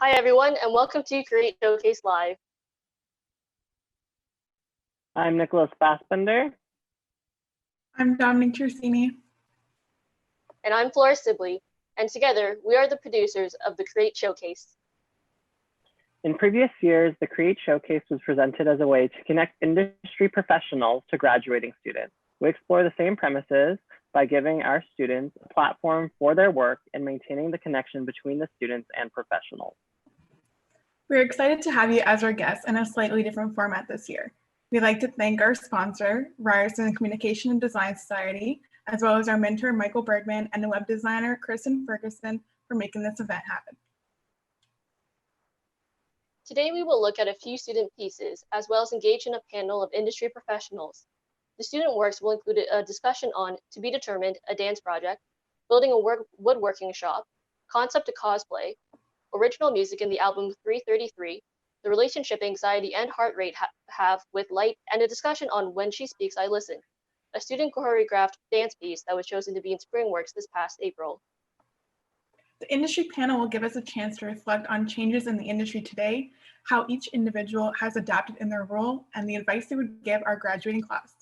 Hi everyone, and welcome to Create Showcase Live. I'm Nicholas Fassbender. I'm Dominic Tersini. And I'm Flora Sibley, and together we are the producers of the Create Showcase. In previous years, the Create Showcase was presented as a way to connect industry professionals to graduating students. We explore the same premises by giving our students a platform for their work and maintaining the connection between the students and professionals. We're excited to have you as our guest in a slightly different format this year. We'd like to thank our sponsor, Ryerson Communication and Design Society, as well as our mentor, Michael Bergmann, and the web designer, Kristen Ferguson, for making this event happen. Today we will look at a few student pieces, as well as engage in a panel of industry professionals. The student works will include a discussion on To Be Determined, a dance project, building a woodworking shop, concept to cosplay, original music in the album 333, the relationship anxiety and heart rate have with light, and a discussion on When She Speaks, I Listen, a student choreographed dance piece that was chosen to be in Springworks this past April. The industry panel will give us a chance to reflect on changes in the industry today, how each individual has adapted in their role, and the advice they would give our graduating class.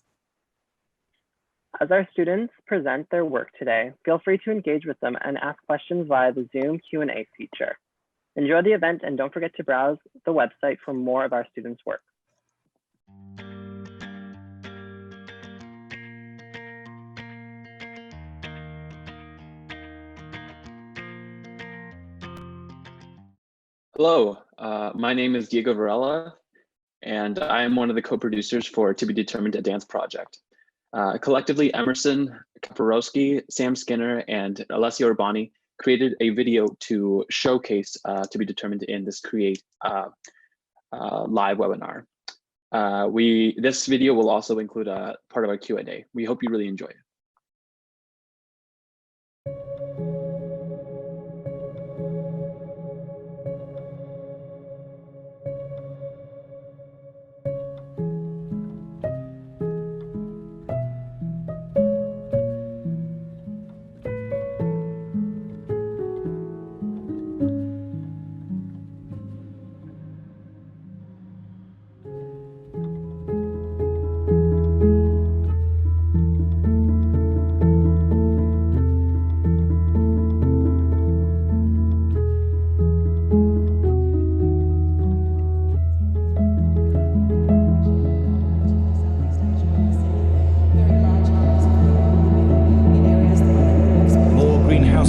As our students present their work today, feel free to engage with them and ask questions via the Zoom Q&A feature. Enjoy the event and don't forget to browse the website for more of our students' work. Hello, my name is Diego Varela, and I am one of the co-producers for To Be Determined, a dance project. Collectively, Emerson Kaporowski, Sam Skinner, and Alessio Urbani created a video to showcase To Be Determined in this Create live webinar. This video will also include a part of our Q&A. We hope you really enjoy it.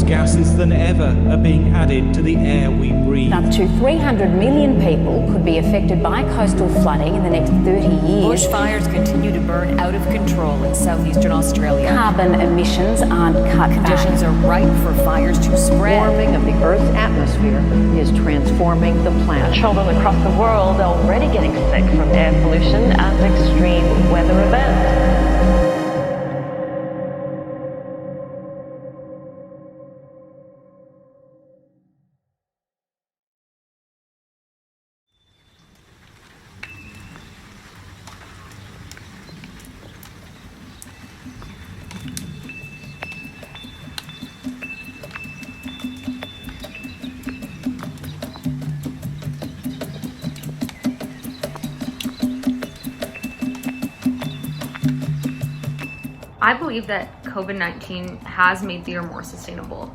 Gases than ever are being added to the air we breathe. Up to 300 million people could be affected by coastal flooding in the next 30 years. Bushfires continue to burn out of control in southeastern Australia. Carbon emissions aren't cut Conditions are ripe for fires to spread. Warming of the Earth's atmosphere is transforming the planet. Children across the world are already getting sick from air pollution and extreme weather events. I believe that COVID-19 has made the year more sustainable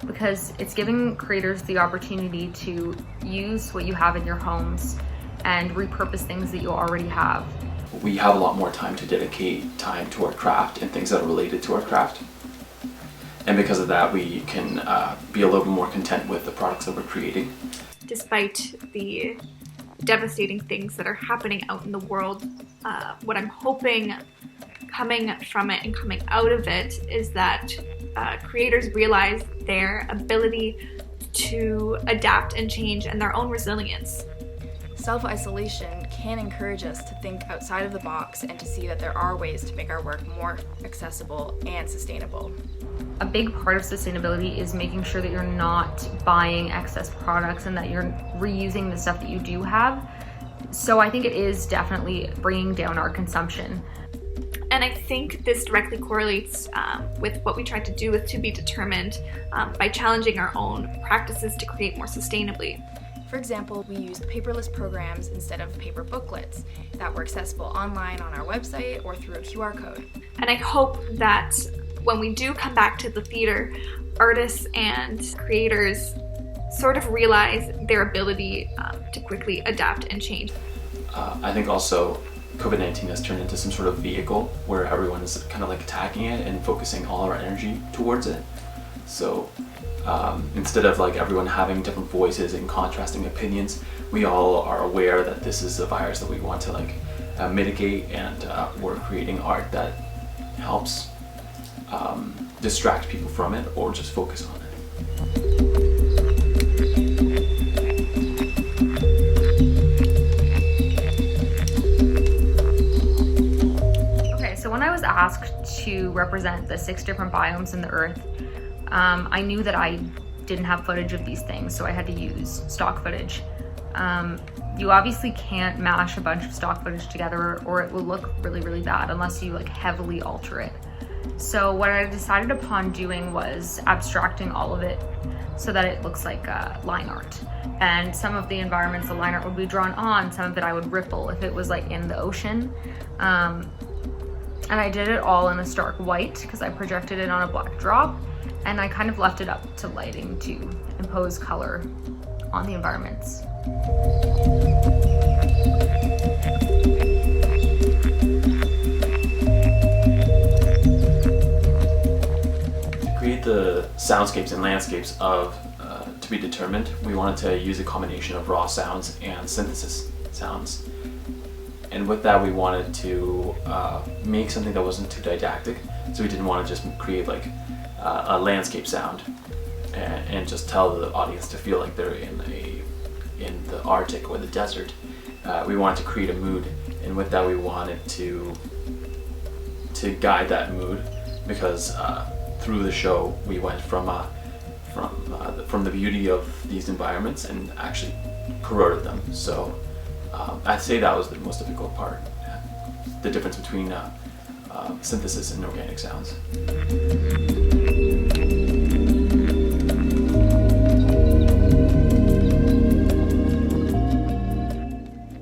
because it's giving creators the opportunity to use what you have in your homes and repurpose things that you already have. We have a lot more time to dedicate time to our craft and things that are related to our craft. And because of that, we can be a little bit more content with the products that we're creating. Despite the devastating things that are happening out in the world, what I'm hoping coming from it and coming out of it is that creators realize their ability to adapt and change and their own resilience. Self-isolation can encourage us to think outside of the box and to see that there are ways to make our work more accessible and sustainable. A big part of sustainability is making sure that you're not buying excess products and that you're reusing the stuff that you do have. So I think it is definitely bringing down our consumption. And I think this directly correlates with what we tried to do with To Be Determined by challenging our own practices to create more sustainably. For example, we used paperless programs instead of paper booklets that were accessible online on our website or through a QR code. And I hope that when we do come back to the theater, artists and creators sort of realize their ability to quickly adapt and change. I think also COVID-19 has turned into some sort of vehicle where everyone is kind of like attacking it and focusing all our energy towards it. So instead of like everyone having different voices and contrasting opinions, we all are aware that this is a virus that we want to like mitigate, and we're creating art that helps distract people from it or just focus on it. So when I was asked to represent the 6 different biomes in the Earth, I knew that I didn't have footage of these things, so I had to use stock footage. You obviously can't mash a bunch of stock footage together or it will look really, really bad unless you like heavily alter it. So what I decided upon doing was abstracting all of it so that it looks like line art. And some of the environments the line art would be drawn on, some of it I would ripple if it was like in the ocean. And I did it all in a stark white because I projected it on a black drop, and I kind of left it up to lighting to impose color on the environments. To create the soundscapes and landscapes of To Be Determined, we wanted to use a combination of raw sounds and synthesis sounds. And with that, we wanted to make something that wasn't too didactic. So we didn't want to just create like a landscape sound and just tell the audience to feel like they're in the Arctic or the desert. We wanted to create a mood, and with that, we wanted to guide that mood, because through the show we went from the beauty of these environments and actually corroded them. So I'd say that was the most difficult part, the difference between synthesis and organic sounds.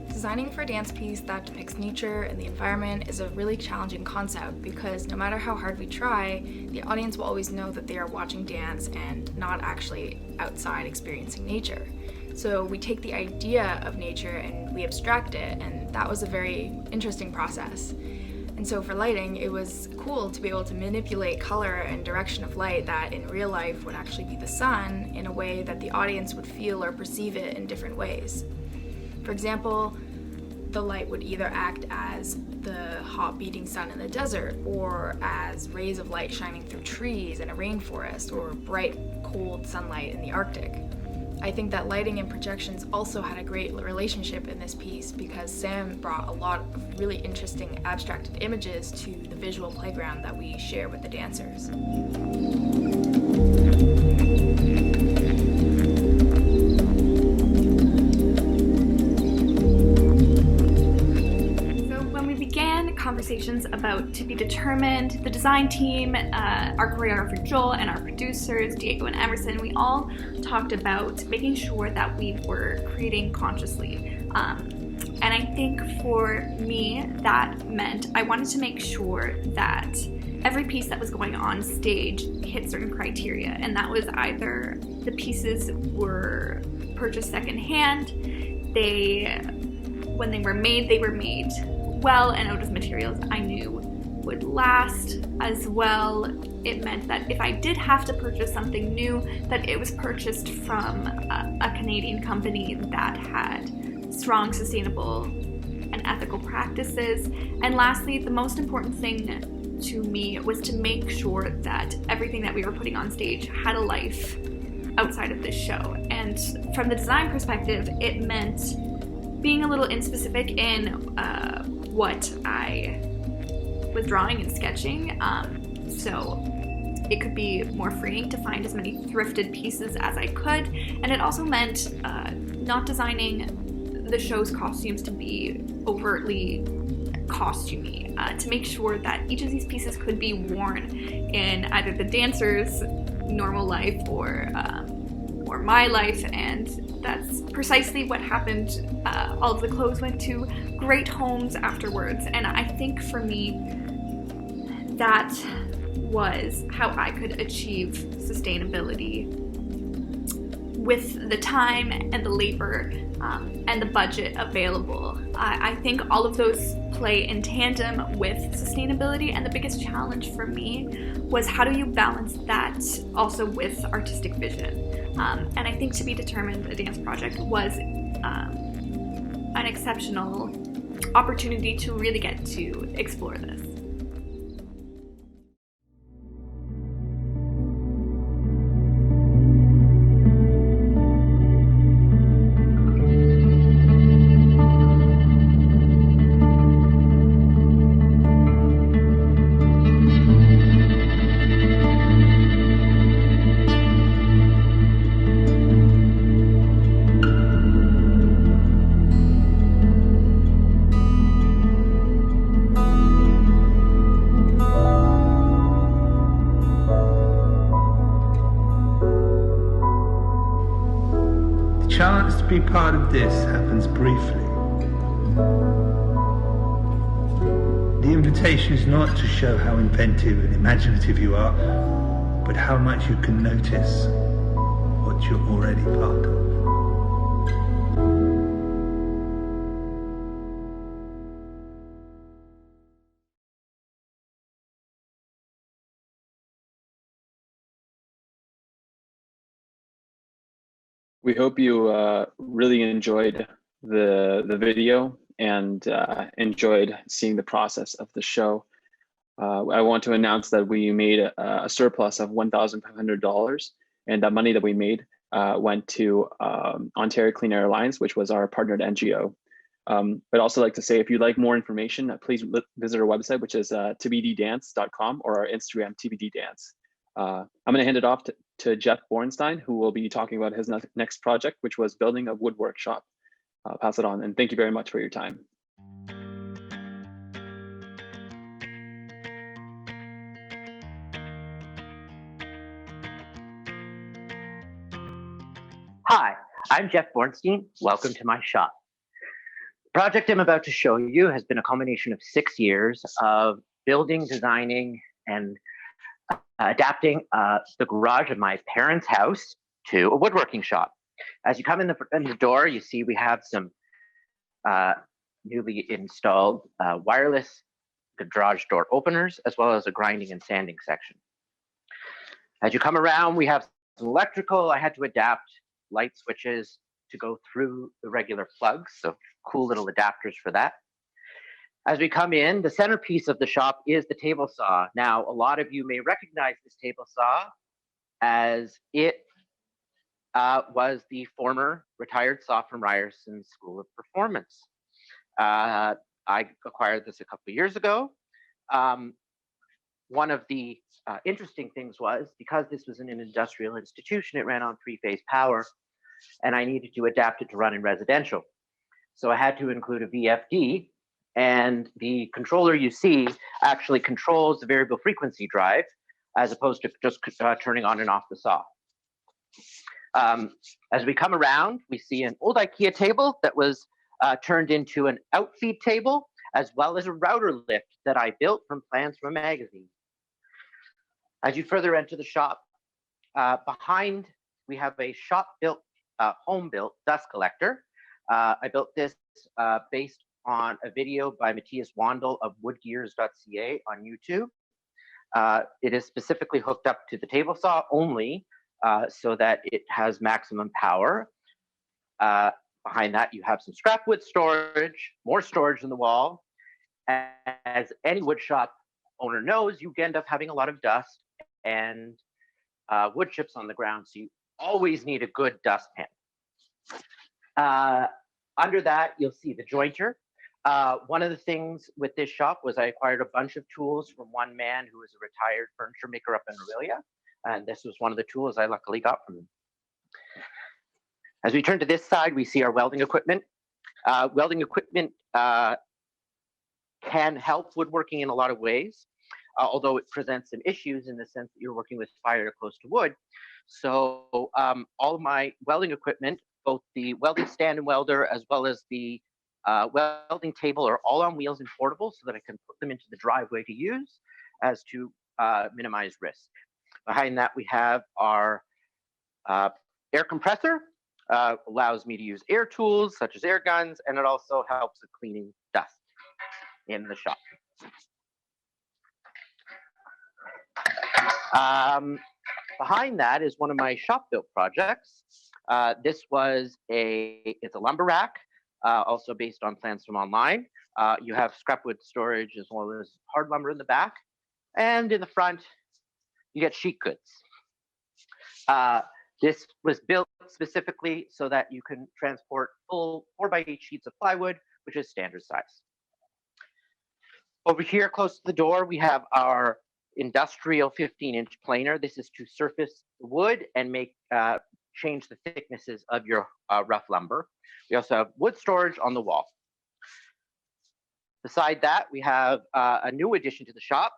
Designing for a dance piece that depicts nature and the environment is a really challenging concept, because no matter how hard we try, the audience will always know that they are watching dance and not actually outside experiencing nature. So we take the idea of nature and we abstract it, and that was a very interesting process. And so for lighting, it was cool to be able to manipulate color and direction of light that in real life would actually be the sun, in a way that the audience would feel or perceive it in different ways. For example, the light would either act as the hot beating sun in the desert, or as rays of light shining through trees in a rainforest, or bright, cold sunlight in the Arctic. I think that lighting and projections also had a great relationship in this piece, because Sam brought a lot of really interesting abstracted images to the visual playground that we share with the dancers. Conversations about To Be Determined, the design team, our choreographer Joel, and our producers Diego and Emerson, we all talked about making sure that we were creating consciously. And I think for me, that meant I wanted to make sure that every piece that was going on stage hit certain criteria, and that was either the pieces were purchased secondhand, when they were made well and out of materials I knew would last as well. It meant that if I did have to purchase something new, that it was purchased from a Canadian company that had strong sustainable and ethical practices. And lastly, the most important thing to me was to make sure that everything that we were putting on stage had a life outside of this show. And from the design perspective, it meant being a little inspecific in what I was drawing and sketching, so it could be more freeing to find as many thrifted pieces as I could, and it also meant not designing the show's costumes to be overtly costumey, to make sure that each of these pieces could be worn in either the dancer's normal life or my life, and that's precisely what happened. All of the clothes went to great homes afterwards, and I think for me, that was how I could achieve sustainability with the time and the labor and the budget available. I think all of those play in tandem with sustainability, and the biggest challenge for me was how do you balance that also with artistic vision. And I think To Be Determined, a dance project, was an exceptional opportunity to really get to explore this. Chance to be part of this happens briefly. The invitation is not to show how inventive and imaginative you are, but how much you can notice what you're already part of. We hope you really enjoyed the video and enjoyed seeing the process of the show. I want to announce that we made a surplus of $1,500, and that money that we made went to Ontario Clean Air Alliance, which was our partnered NGO. But also like to say, if you'd like more information, please visit our website, which is tbddance.com, or our Instagram, tbddance. I'm going to hand it off to Jeff Bornstein, who will be talking about his next project, which was building a wood workshop. I'll pass it on, and thank you very much for your time. Hi, I'm Jeff Bornstein. Welcome to my shop. The project I'm about to show you has been a culmination of 6 years of building, designing, and adapting the garage of my parents' house to a woodworking shop. As you come in the door, you see we have some newly installed wireless garage door openers, as well as a grinding and sanding section. As you come around, we have some electrical. I had to adapt light switches to go through the regular plugs, so cool little adapters for that. As we come in, the centerpiece of the shop is the table saw. Now, a lot of you may recognize this table saw as it was the former retired saw from Ryerson School of Performance. I acquired this a couple of years ago. One of the interesting things was, because this was in an industrial institution, it ran on 3-phase power, and I needed to adapt it to run in residential. So I had to include a VFD, and the controller you see actually controls the variable frequency drive, as opposed to just turning on and off the saw. As we come around, we see an old IKEA table that was turned into an outfeed table, as well as a router lift that I built from plans from a magazine. As you further enter the shop, behind we have a shop-built, home-built dust collector. I built this based on a video by Matthias Wandel of woodgears.ca on YouTube. It is specifically hooked up to the table saw only, so that it has maximum power. Behind that, you have some scrap wood storage, more storage in the wall. As any wood shop owner knows, you end up having a lot of dust and wood chips on the ground, so you always need a good dust pan. Under that, you'll see the jointer. One of the things with this shop was I acquired a bunch of tools from one man who was a retired furniture maker up in Aurelia, and this was one of the tools I luckily got from him. As we turn to this side, we see our welding equipment. Welding equipment can help woodworking in a lot of ways, although it presents some issues in the sense that you're working with fire close to wood. So all of my welding equipment both the welding stand and welder, as well as the welding table, are all on wheels and portable so that I can put them into the driveway to use as to minimize risk. Behind that, we have our air compressor. Allows me to use air tools such as air guns, and it also helps with cleaning dust in the shop. Behind that is one of my shop built projects. It's a lumber rack, also based on plans from online. You have scrap wood storage as well as hard lumber in the back, and in the front, you get sheet goods. This was built specifically so that you can transport full 4x8 sheets of plywood, which is standard size. Over here, close to the door, we have our industrial 15-inch planer. This is to surface the wood and change the thicknesses of your rough lumber. We also have wood storage on the wall. Beside that, we have a new addition to the shop.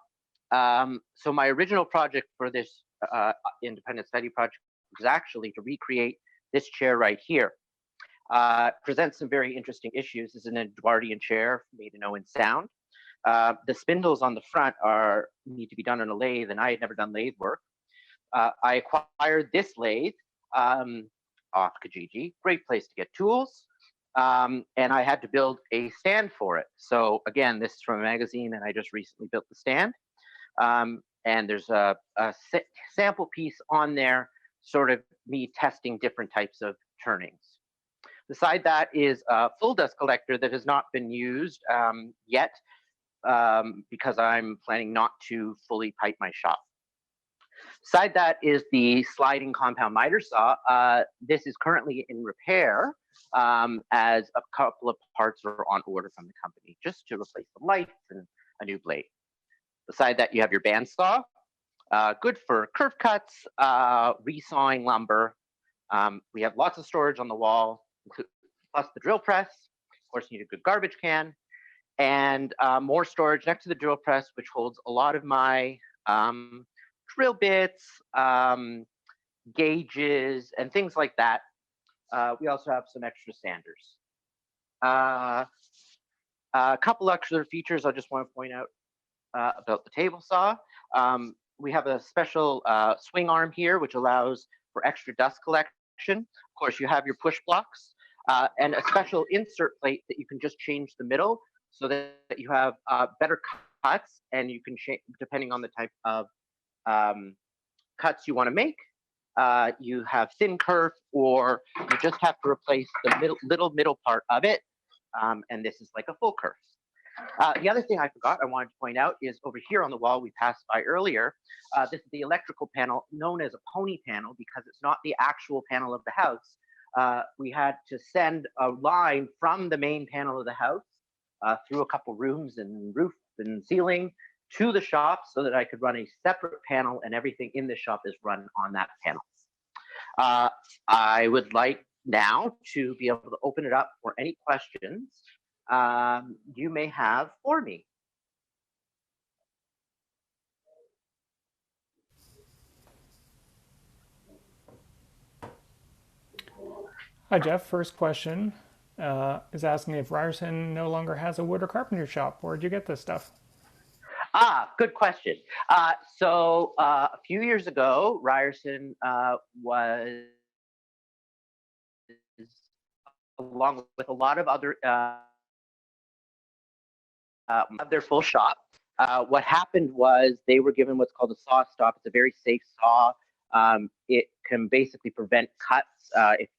So my original project for this independent study project was actually to recreate this chair right here. Presents some very interesting issues. This is an Edwardian chair made in Owen Sound. The spindles on the front need to be done on a lathe, and I had never done lathe work. I acquired this lathe off Kijiji, great place to get tools, and I had to build a stand for it. So again, this is from a magazine, and I just recently built the stand. And there's a sample piece on there, sort of me testing different types of turnings. Beside that is a full dust collector that has not been used yet, because I'm planning not to fully pipe my shop. Beside that is the sliding compound miter saw. This is currently in repair, as a couple of parts are on order from the company, just to replace the lights and a new blade. Beside that, you have your bandsaw, good for curve cuts, resawing lumber. We have lots of storage on the wall, plus the drill press. Of course, you need a good garbage can, and more storage next to the drill press, which holds a lot of my drill bits, gauges, and things like that. We also have some extra sanders. A couple extra features I just want to point out about the table saw. We have a special swing arm here, which allows for extra dust collection. Of course, you have your push blocks and a special insert plate that you can just change the middle so that you have better cuts, and you can change depending on the type of cuts you want to make. You have thin curve, or you just have to replace the little middle part of it, and this is like a full curve. The other thing I forgot I wanted to point out is over here on the wall we passed by earlier. This is the electrical panel known as a pony panel because it's not the actual panel of the house. We had to send a line from the main panel of the house through a couple rooms and roof and ceiling to the shop so that I could run a separate panel, and everything in the shop is run on that panel. I would like now to be able to open it up for any questions you may have for me. Hi, Jeff. First question is asking if Ryerson no longer has a wood or carpenter shop. Where'd you get this stuff? Good question. So a few years ago, Ryerson was, along with a lot of other their full shop. What happened was they were given what's called a saw stop. It's a very safe saw. It can basically prevent cuts. If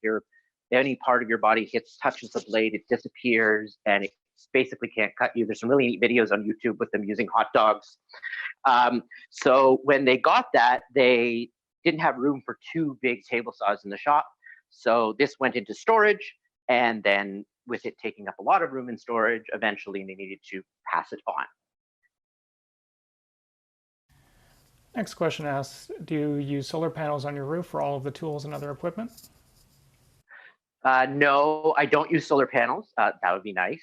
any part of your body touches the blade, it disappears and it basically can't cut you. There's some really neat videos on YouTube with them using hot dogs. So when they got that, they didn't have room for two big table saws in the shop. So this went into storage, and then with it taking up a lot of room in storage, eventually they needed to pass it on. Next question asks, do you use solar panels on your roof for all of the tools and other equipment? No, I don't use solar panels. That would be nice,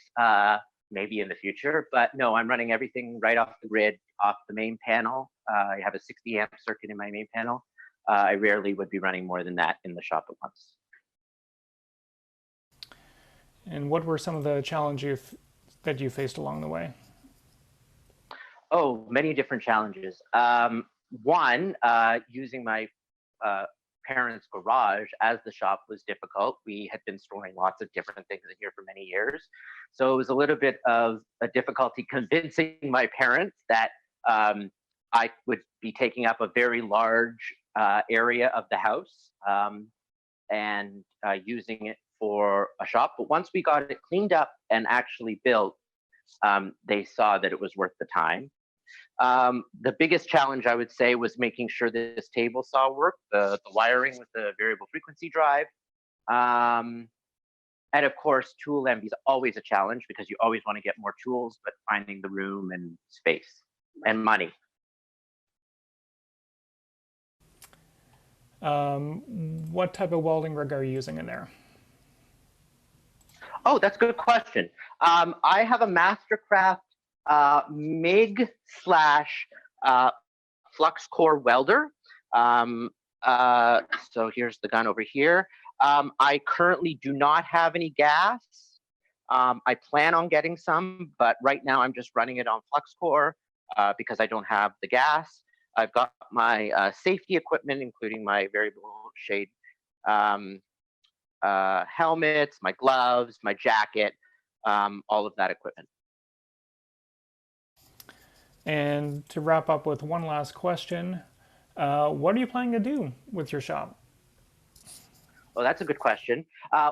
maybe in the future. But no, I'm running everything right off the grid, off the main panel. I have a 60 amp circuit in my main panel. I rarely would be running more than that in the shop at once. And what were some of the challenges that you faced along the way? Oh, many different challenges. One, using my parents' garage as the shop was difficult. We had been storing lots of different things in here for many years. So it was a little bit of a difficulty convincing my parents that I would be taking up a very large area of the house and using it for a shop. But once we got it cleaned up and actually built, they saw that it was worth the time. The biggest challenge, I would say, was making sure that this table saw work, the wiring with the variable frequency drive. And of course, tool envy is always a challenge because you always want to get more tools, but finding the room and space and money. What type of welding rig are you using in there? Oh, that's a good question. I have a Mastercraft MIG / flux core welder. So here's the gun over here. I currently do not have any gas. I plan on getting some, but right now I'm just running it on flux core because I don't have the gas. I've got my safety equipment, including my variable shade helmets, my gloves, my jacket, all of that equipment. And to wrap up with one last question, what are you planning to do with your shop? Well, that's a good question.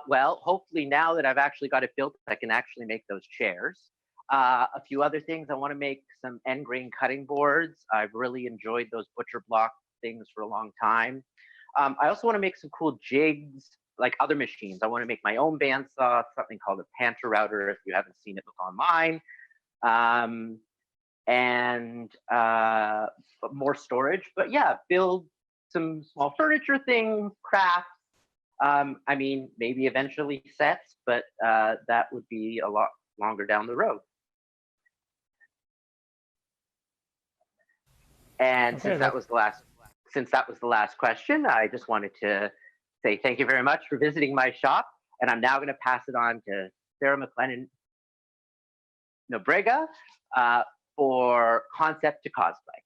Well, hopefully now that I've actually got it built, I can actually make those chairs. A few other things, I want to make some end grain cutting boards. I've really enjoyed those butcher block things for a long time. I also want to make some cool jigs, like other machines. I want to make my own bandsaw, something called a Panther router. If you haven't seen it, look online. And more storage. But yeah, build some small furniture things, crafts. I mean, maybe eventually sets, but that would be a lot longer down the road. And since that was the last question, I just wanted to say thank you very much for visiting my shop. And I'm now going to pass it on to Sarah McLennan Nobrega for concept to cosplay.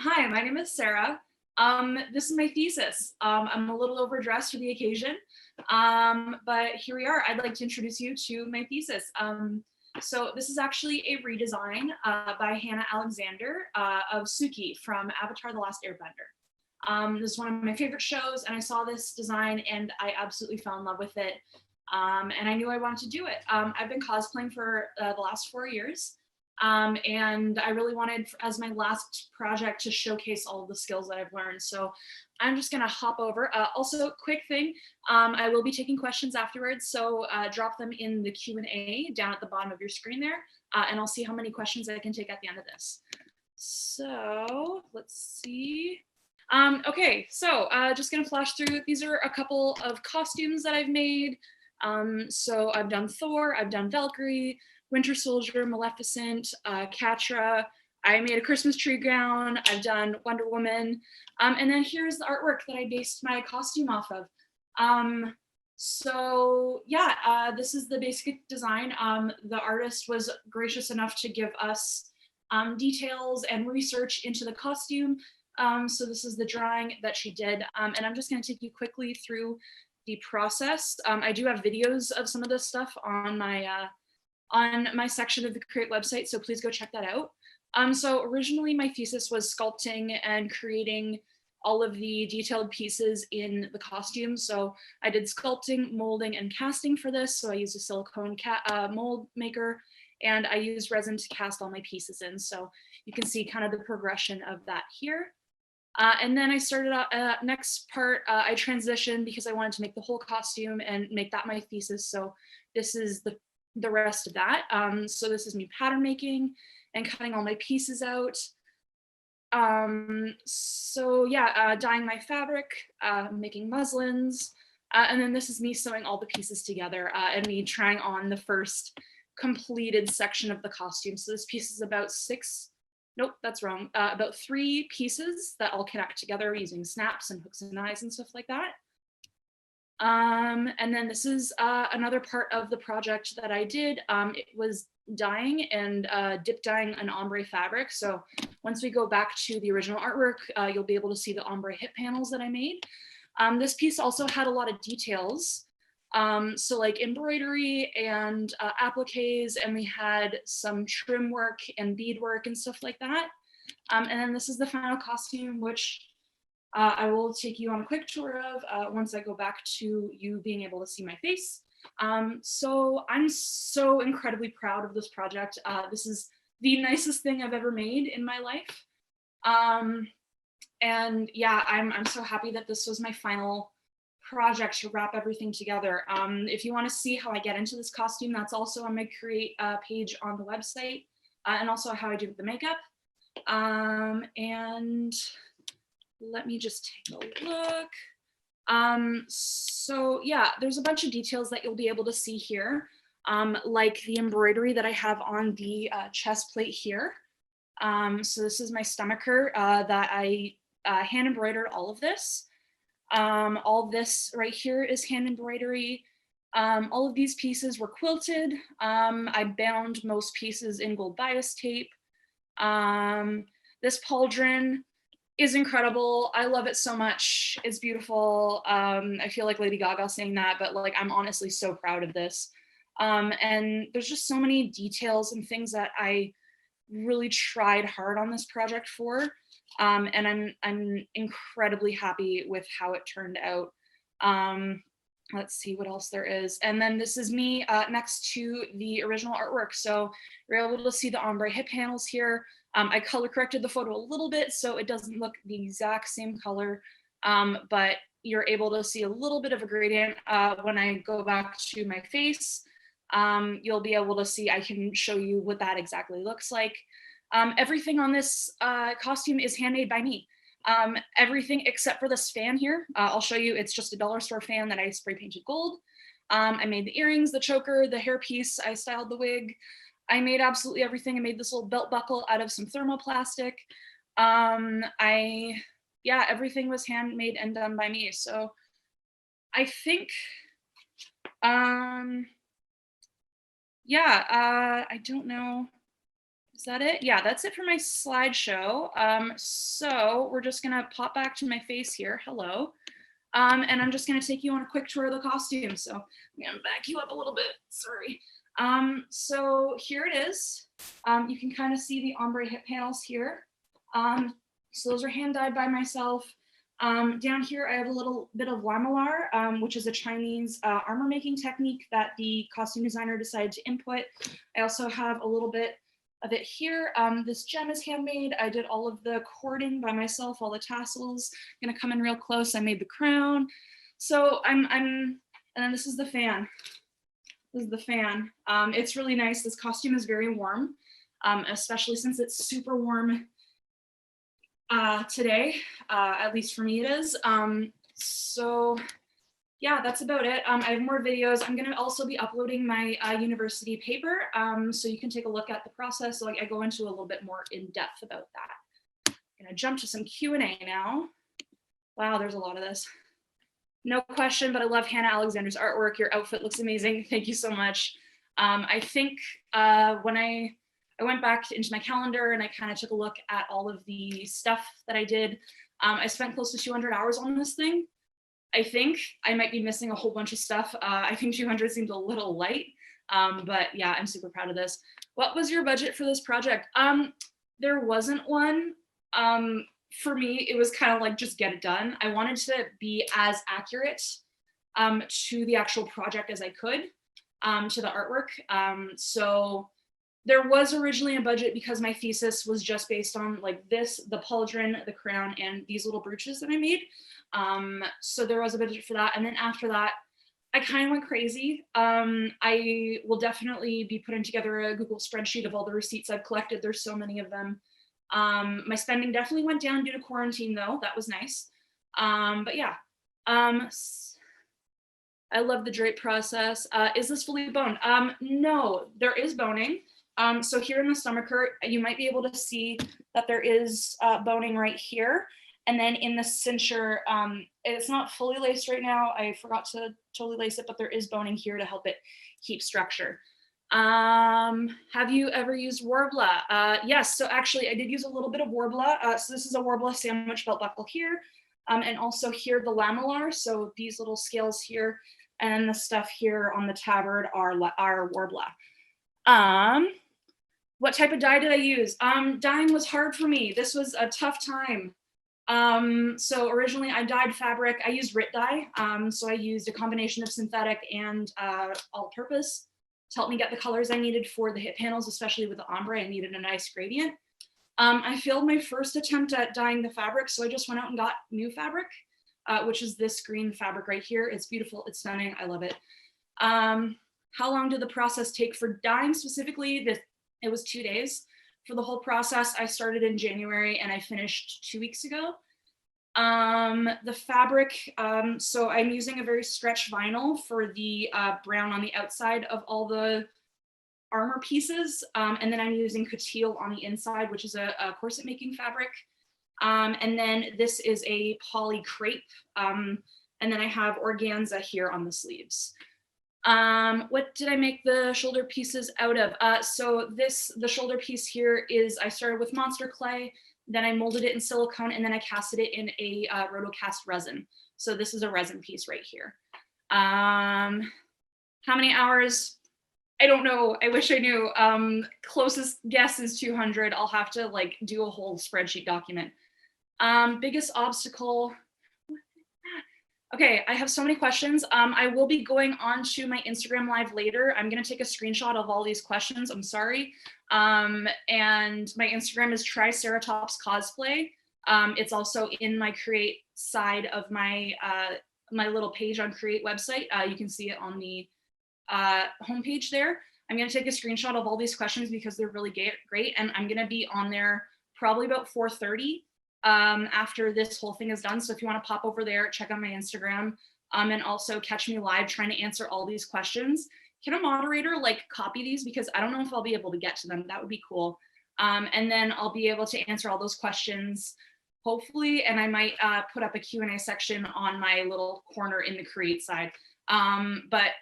Hi, my name is Sarah. This is my thesis. I'm a little overdressed for the occasion, but here we are. I'd like to introduce you to my thesis. So this is actually a redesign by Hannah Alexander of Suki from Avatar: The Last Airbender. This is one of my favorite shows, and I saw this design and I absolutely fell in love with it. And I knew I wanted to do it. I've been cosplaying for the last 4 years. And I really wanted, as my last project, to showcase all of the skills that I've learned. So I'm just gonna hop over. Also, quick thing, I will be taking questions afterwards, so drop them in the Q&A down at the bottom of your screen there, and I'll see how many questions I can take at the end of this. So let's see. Okay, so just gonna flash through. These are a couple of costumes that I've made. So I've done Thor, I've done Valkyrie, Winter Soldier, Maleficent, Catra. I made a Christmas tree gown. I've done Wonder Woman. And then here's the artwork that I based my costume off of. So yeah, this is the basic design. The artist was gracious enough to give us details and research into the costume. So this is the drawing that she did. And I'm just gonna take you quickly through the process. I do have videos of some of this stuff on my section of the Create website, so please go check that out. So originally my thesis was sculpting and creating all of the detailed pieces in the costume. So I did sculpting, molding, and casting for this. So I used a silicone mold maker, and I used resin to cast all my pieces in. So you can see kind of the progression of that here. And then I started out, next part, I transitioned because I wanted to make the whole costume and make that my thesis. So this is the rest of that. So this is me pattern making and cutting all my pieces out. So yeah, dyeing my fabric, making muslins, and then this is me sewing all the pieces together and me trying on the first completed section of the costume. So this piece is about 6 nope, that's wrong. About 3 pieces that all connect together using snaps and hooks and eyes and stuff like that. And then this is another part of the project that I did. It was dyeing and dip dyeing an ombre fabric. So once we go back to the original artwork, you'll be able to see the ombre hip panels that I made. This piece also had a lot of details. So like embroidery and appliques, and we had some trim work and bead work and stuff like that. And then this is the final costume, which I will take you on a quick tour of once I go back to you being able to see my face. So I'm so incredibly proud of this project. This is the nicest thing I've ever made in my life. And yeah, I'm so happy that this was my final project to wrap everything together. If you want to see how I get into this costume, that's also on my create page on the website, and also how I do the makeup. And let me just take a look. So yeah, there's a bunch of details that you'll be able to see here, like the embroidery that I have on the chest plate here. So this is my stomacher that I hand embroidered all of this. All this right here is hand embroidery. All of these pieces were quilted. I bound most pieces in gold bias tape. This pauldron is incredible. I love it so much. It's beautiful. I feel like Lady Gaga saying that, but like I'm honestly so proud of this. And there's just so many details and things that I really tried hard on this project for. And I'm incredibly happy with how it turned out. Let's see what else there is. And then this is me next to the original artwork. So you're able to see the ombre hip panels here. I color corrected the photo a little bit so it doesn't look the exact same color, but you're able to see a little bit of a gradient. When I go back to my face, you'll be able to see, I can show you what that exactly looks like. Everything on this costume is handmade by me. Everything except for this fan here. I'll show you, it's just a dollar store fan that I spray painted gold. I made the earrings, the choker, the hairpiece, I styled the wig. I made absolutely everything. I made this little belt buckle out of some thermoplastic. Yeah, everything was handmade and done by me. So I think, yeah, I don't know. Is that it? Yeah, that's it for my slideshow. So we're just gonna pop back to my face here. Hello. And I'm just gonna take you on a quick tour of the costume. So I'm gonna back you up a little bit, sorry. So here it is. You can kind of see the ombre hip panels here. So those are hand dyed by myself. Down here, I have a little bit of lamellar, which is a Chinese armor making technique that the costume designer decided to input. I also have a little bit of it here. This gem is handmade. I did all of the cording by myself, all the tassels. I'm gonna come in real close. I made the crown. So and then this is the fan. This is the fan. It's really nice. This costume is very warm, especially since it's super warm today, at least for me it is. So yeah, that's about it. I have more videos. I'm gonna also be uploading my university paper, so you can take a look at the process. So I go into a little bit more in depth about that. I'm gonna jump to some Q&A now. Wow, there's a lot of this. No question, but I love Hannah Alexander's artwork. Your outfit looks amazing. Thank you so much. I think when I went back into my calendar and I kind of took a look at all of the stuff that I did, I spent close to 200 hours on this thing. I think I might be missing a whole bunch of stuff. I think 200 seems a little light, but yeah, I'm super proud of this. What was your budget for this project? There wasn't one. For me, it was kind of like, just get it done. I wanted to be as accurate to the actual project as I could, to the artwork. So there was originally a budget because my thesis was just based on like this, the pauldron, the crown, and these little brooches that I made. So there was a budget for that. And then after that, I kind of went crazy. I will definitely be putting together a Google spreadsheet of all the receipts I've collected. There's so many of them. My spending definitely went down due to quarantine though. That was nice. But yeah, I love the drape process. Is this fully boned? No, there is boning. So here in the stomacher, you might be able to see that there is boning right here. And then in the cincher, it's not fully laced right now. I forgot to totally lace it, but there is boning here to help it keep structure. Have you ever used Worbla? Yes, so actually I did use a little bit of Worbla. So this is a Worbla sandwich belt buckle here. And also here the lamellar, so these little scales here, and the stuff here on the tabard are Worbla. What type of dye did I use? Dyeing was hard for me. This was a tough time. So originally I dyed fabric. I used RIT dye. So I used a combination of synthetic and all-purpose to help me get the colors I needed for the hip panels, especially with the ombre. I needed a nice gradient. I failed my first attempt at dyeing the fabric, so I just went out and got new fabric, which is this green fabric right here. It's beautiful, it's stunning, I love it. How long did the process take for dyeing specifically? It was 2 days. For the whole process, I started in January and I finished 2 weeks ago. The fabric, so I'm using a very stretch vinyl for the brown on the outside of all the armor pieces, and then I'm using coutil on the inside, which is a corset making fabric, and then this is a poly crepe, and then I have organza here on the sleeves. What did I make the shoulder pieces out of? So the shoulder piece here is, I started with monster clay, then I molded it in silicone, and then I casted it in a rotocast resin. So this is a resin piece right here. How many hours? I don't know. I wish I knew. Closest guess is 200. I'll have to like do a whole spreadsheet document. Biggest obstacle. Okay, I have so many questions. I will be going on to my Instagram live later. I'm gonna take a screenshot of all these questions. I'm sorry. And my Instagram is Triceratops Cosplay. It's also in my Create side of my my little page on Create website. You can see it on the homepage there. I'm going to take a screenshot of all these questions because they're really great, and I'm going to be on there probably about 4:30 after this whole thing is done. So if you want to pop over there, check out my Instagram, and also catch me live trying to answer all these questions. Can a moderator like copy these, because I don't know if I'll be able to get to them. That would be cool. And then I'll be able to answer all those questions hopefully, and I might put up a Q&A section on my little corner in the Create side. But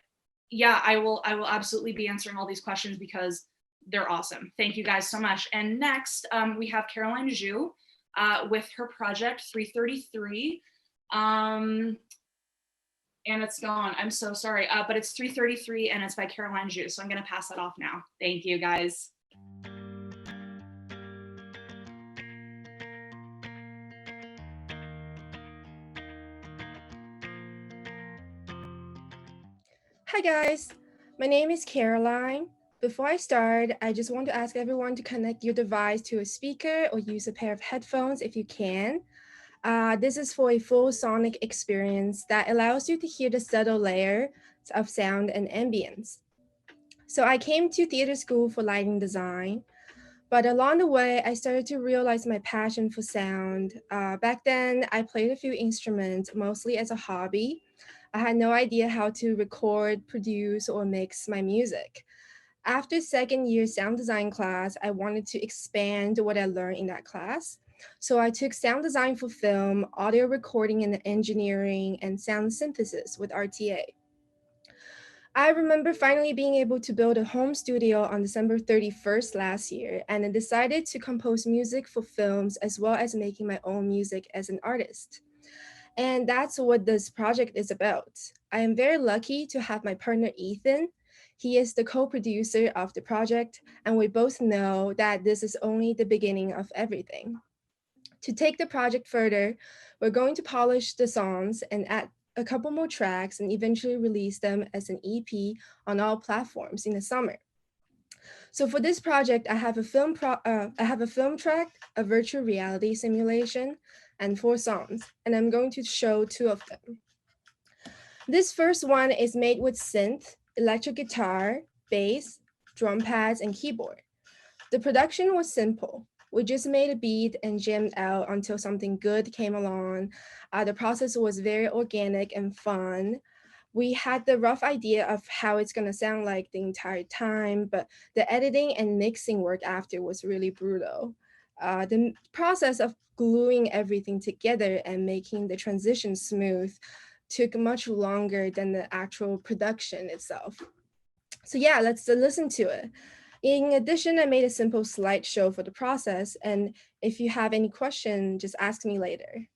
yeah, I will absolutely be answering all these questions because they're awesome. Thank you guys so much. And next, we have Caroline Zhu with her project 333. And it's gone. I'm so sorry, but it's 333 and it's by Caroline Zhu. So I'm gonna pass that off now. Thank you guys. Hi guys, my name is Caroline. Before I start, I just want to ask everyone to connect your device to a speaker or use a pair of headphones if you can. This is for a full sonic experience that allows you to hear the subtle layers of sound and ambience. So I came to theater school for lighting design, but along the way, I started to realize my passion for sound. Back then, I played a few instruments, mostly as a hobby. I had no idea how to record, produce, or mix my music. After second year sound design class, I wanted to expand what I learned in that class. So I took sound design for film, audio recording and engineering, and sound synthesis with RTA. I remember finally being able to build a home studio on December 31st last year, and I decided to compose music for films as well as making my own music as an artist. And that's what this project is about. I am very lucky to have my partner, Ethan. He is the co-producer of the project, and we both know that this is only the beginning of everything. To take the project further, we're going to polish the songs and add a couple more tracks and eventually release them as an EP on all platforms in the summer. So for this project, I have a film track, a virtual reality simulation, and 4 songs, and I'm going to show 2 of them. This first one is made with synth, electric guitar, bass, drum pads, and keyboard. The production was simple. We just made a beat and jammed out until something good came along. The process was very organic and fun. We had the rough idea of how it's going to sound like the entire time, but the editing and mixing work after was really brutal. The process of gluing everything together and making the transition smooth took much longer than the actual production itself. So yeah, let's listen to it. In addition, I made a simple slideshow for the process, and if you have any question, just ask me later.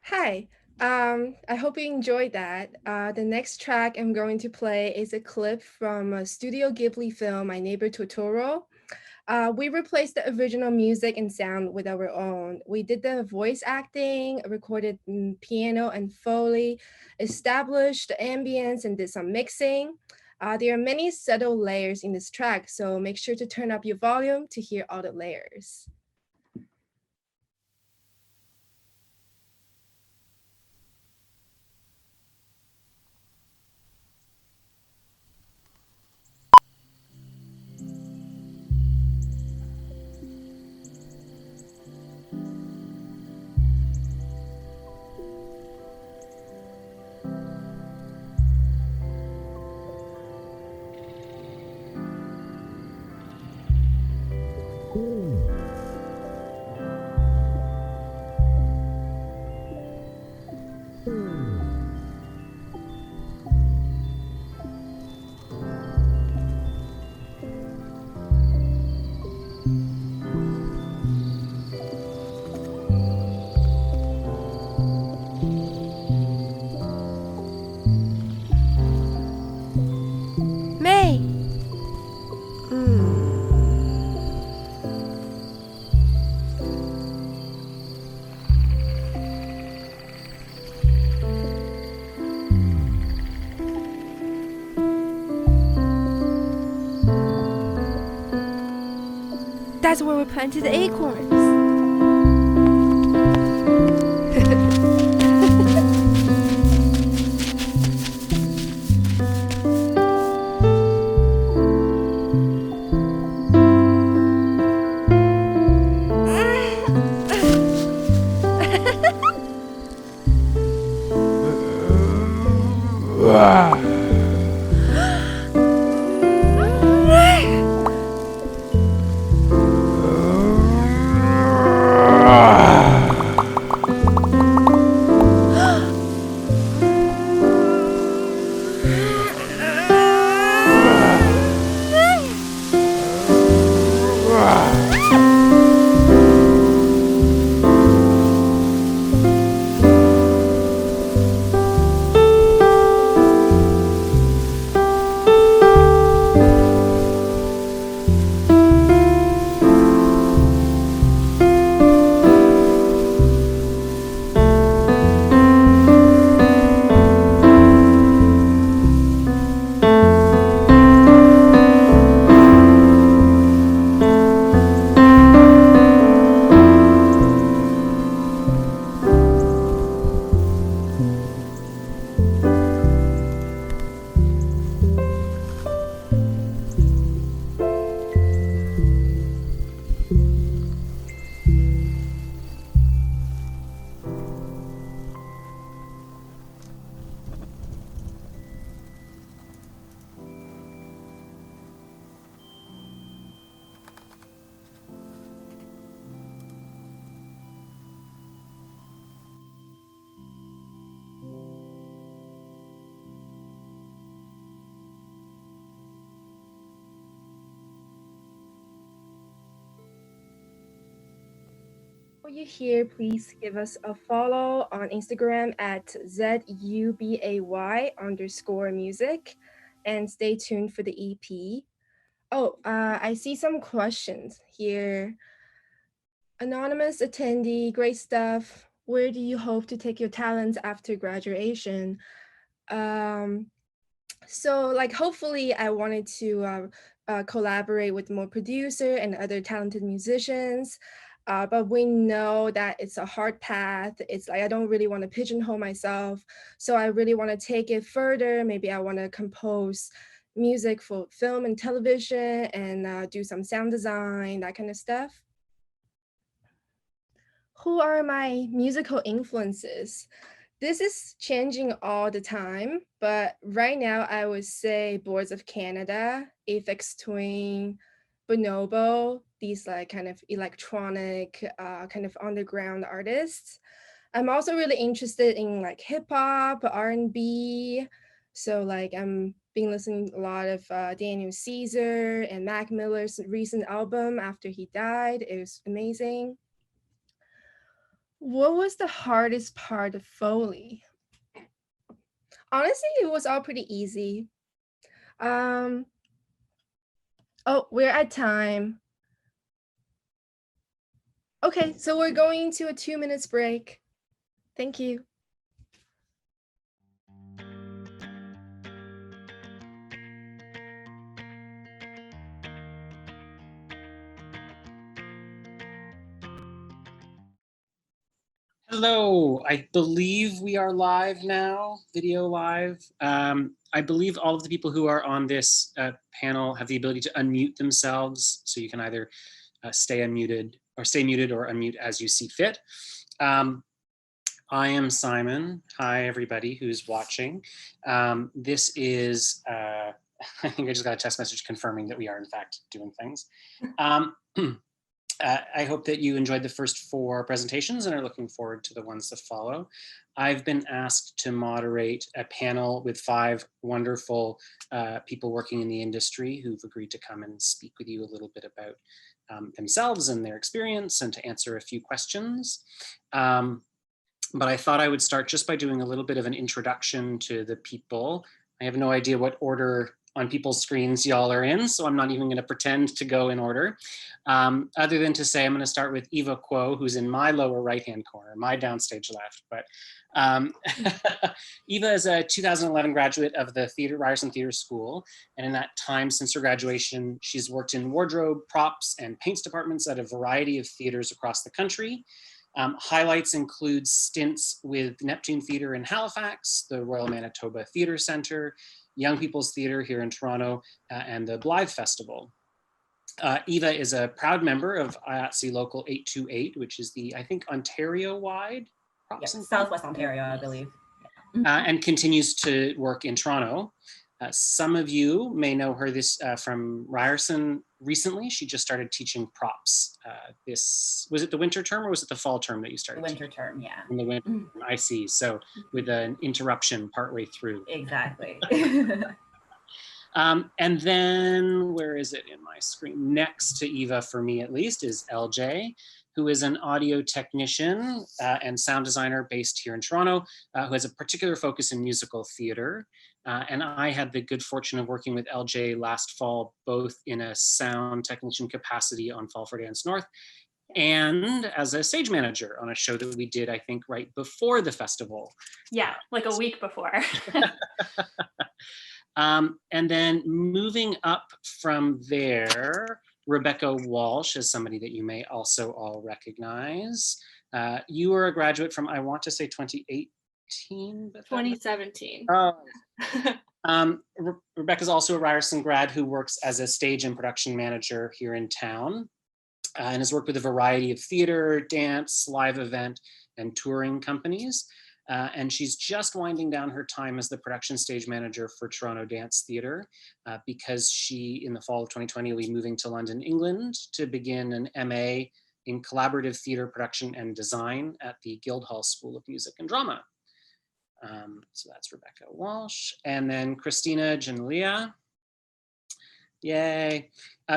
Hi, I hope you enjoyed that. The next track I'm going to play is a clip from a Studio Ghibli film, My Neighbor Totoro. We replaced the original music and sound with our own. We did the voice acting, recorded piano and Foley, established the ambience and did some mixing. There are many subtle layers in this track, so make sure to turn up your volume to hear all the layers. May, that's where we planted the acorns. Before you here, please give us a follow on Instagram at ZUBAY_music and stay tuned for the EP. Oh, I see some questions here. Anonymous attendee, great stuff. Where do you hope to take your talents after graduation? So like hopefully I wanted to collaborate with more producer and other talented musicians. But we know that it's a hard path. It's like I don't really want to pigeonhole myself. So I really want to take it further. Maybe I want to compose music for film and television and do some sound design, that kind of stuff. Who are my musical influences? This is changing all the time, but right now I would say Boards of Canada, Aphex Twin, Bonobo, these like kind of electronic, kind of underground artists. I'm also really interested in like hip hop, R&B. So like I'm been listening a lot of Daniel Caesar and Mac Miller's recent album after he died. It was amazing. What was the hardest part of Foley? Honestly, it was all pretty easy. Oh, we're at time. Okay, so we're going to a 2 minutes break. Thank you. Hello, I believe we are live now, video live. I believe all of the people who are on this panel have the ability to unmute themselves, so you can either stay unmuted or stay muted or unmute as you see fit. I am Simon. Hi, everybody who's watching. This is, I think I just got a text message confirming that we are in fact doing things. I hope that you enjoyed the first 4 presentations and are looking forward to the ones that follow. I've been asked to moderate a panel with 5 wonderful people working in the industry who've agreed to come and speak with you a little bit about themselves and their experience and to answer a few questions. But I thought I would start just by doing a little bit of an introduction to the people. I have no idea what order on people's screens y'all are in, so I'm not even going to pretend to go in order. Other than to say, I'm going to start with Eva Kuo, who's in my lower right-hand corner, my downstage left. But Eva is a 2011 graduate of the Ryerson Theatre School. And in that time since her graduation, she's worked in wardrobe, props, and paints departments at a variety of theaters across the country. Highlights include stints with Neptune Theatre in Halifax, the Royal Manitoba Theatre Centre, Young People's Theatre here in Toronto, and the Blythe Festival. Eva is a proud member of IATSE Local 828, which is the, I think, Ontario-wide? Yes, Southwest Ontario, I believe. And continues to work in Toronto. Some of you may know her from Ryerson recently. She just started teaching props. Was it the winter term or was it the fall term that you started? The winter term, yeah. In the winter, I see. So with an interruption partway through. Exactly. And then, where is it in my screen? Next to Eva, for me at least, is LJ, who is an audio technician and sound designer based here in Toronto, who has a particular focus in musical theater. And I had the good fortune of working with LJ last fall, both in a sound technician capacity on Fall for Dance North and as a stage manager on a show that we did, I think, right before the festival. Yeah, like a week before. And then moving up from there, Rebecca Walsh is somebody that you may also all recognize. You are a graduate from, I want to say 2018? But 2017. Rebecca's also a Ryerson grad who works as a stage and production manager here in town and has worked with a variety of theater, dance, live event, and touring companies. And she's just winding down her time as the production stage manager for Toronto Dance Theatre because she, in the fall of 2020, will be moving to London, England to begin an MA in collaborative theatre production and design at the Guildhall School of Music and Drama. So that's Rebecca Walsh. And then Christina Gianlia. Yay.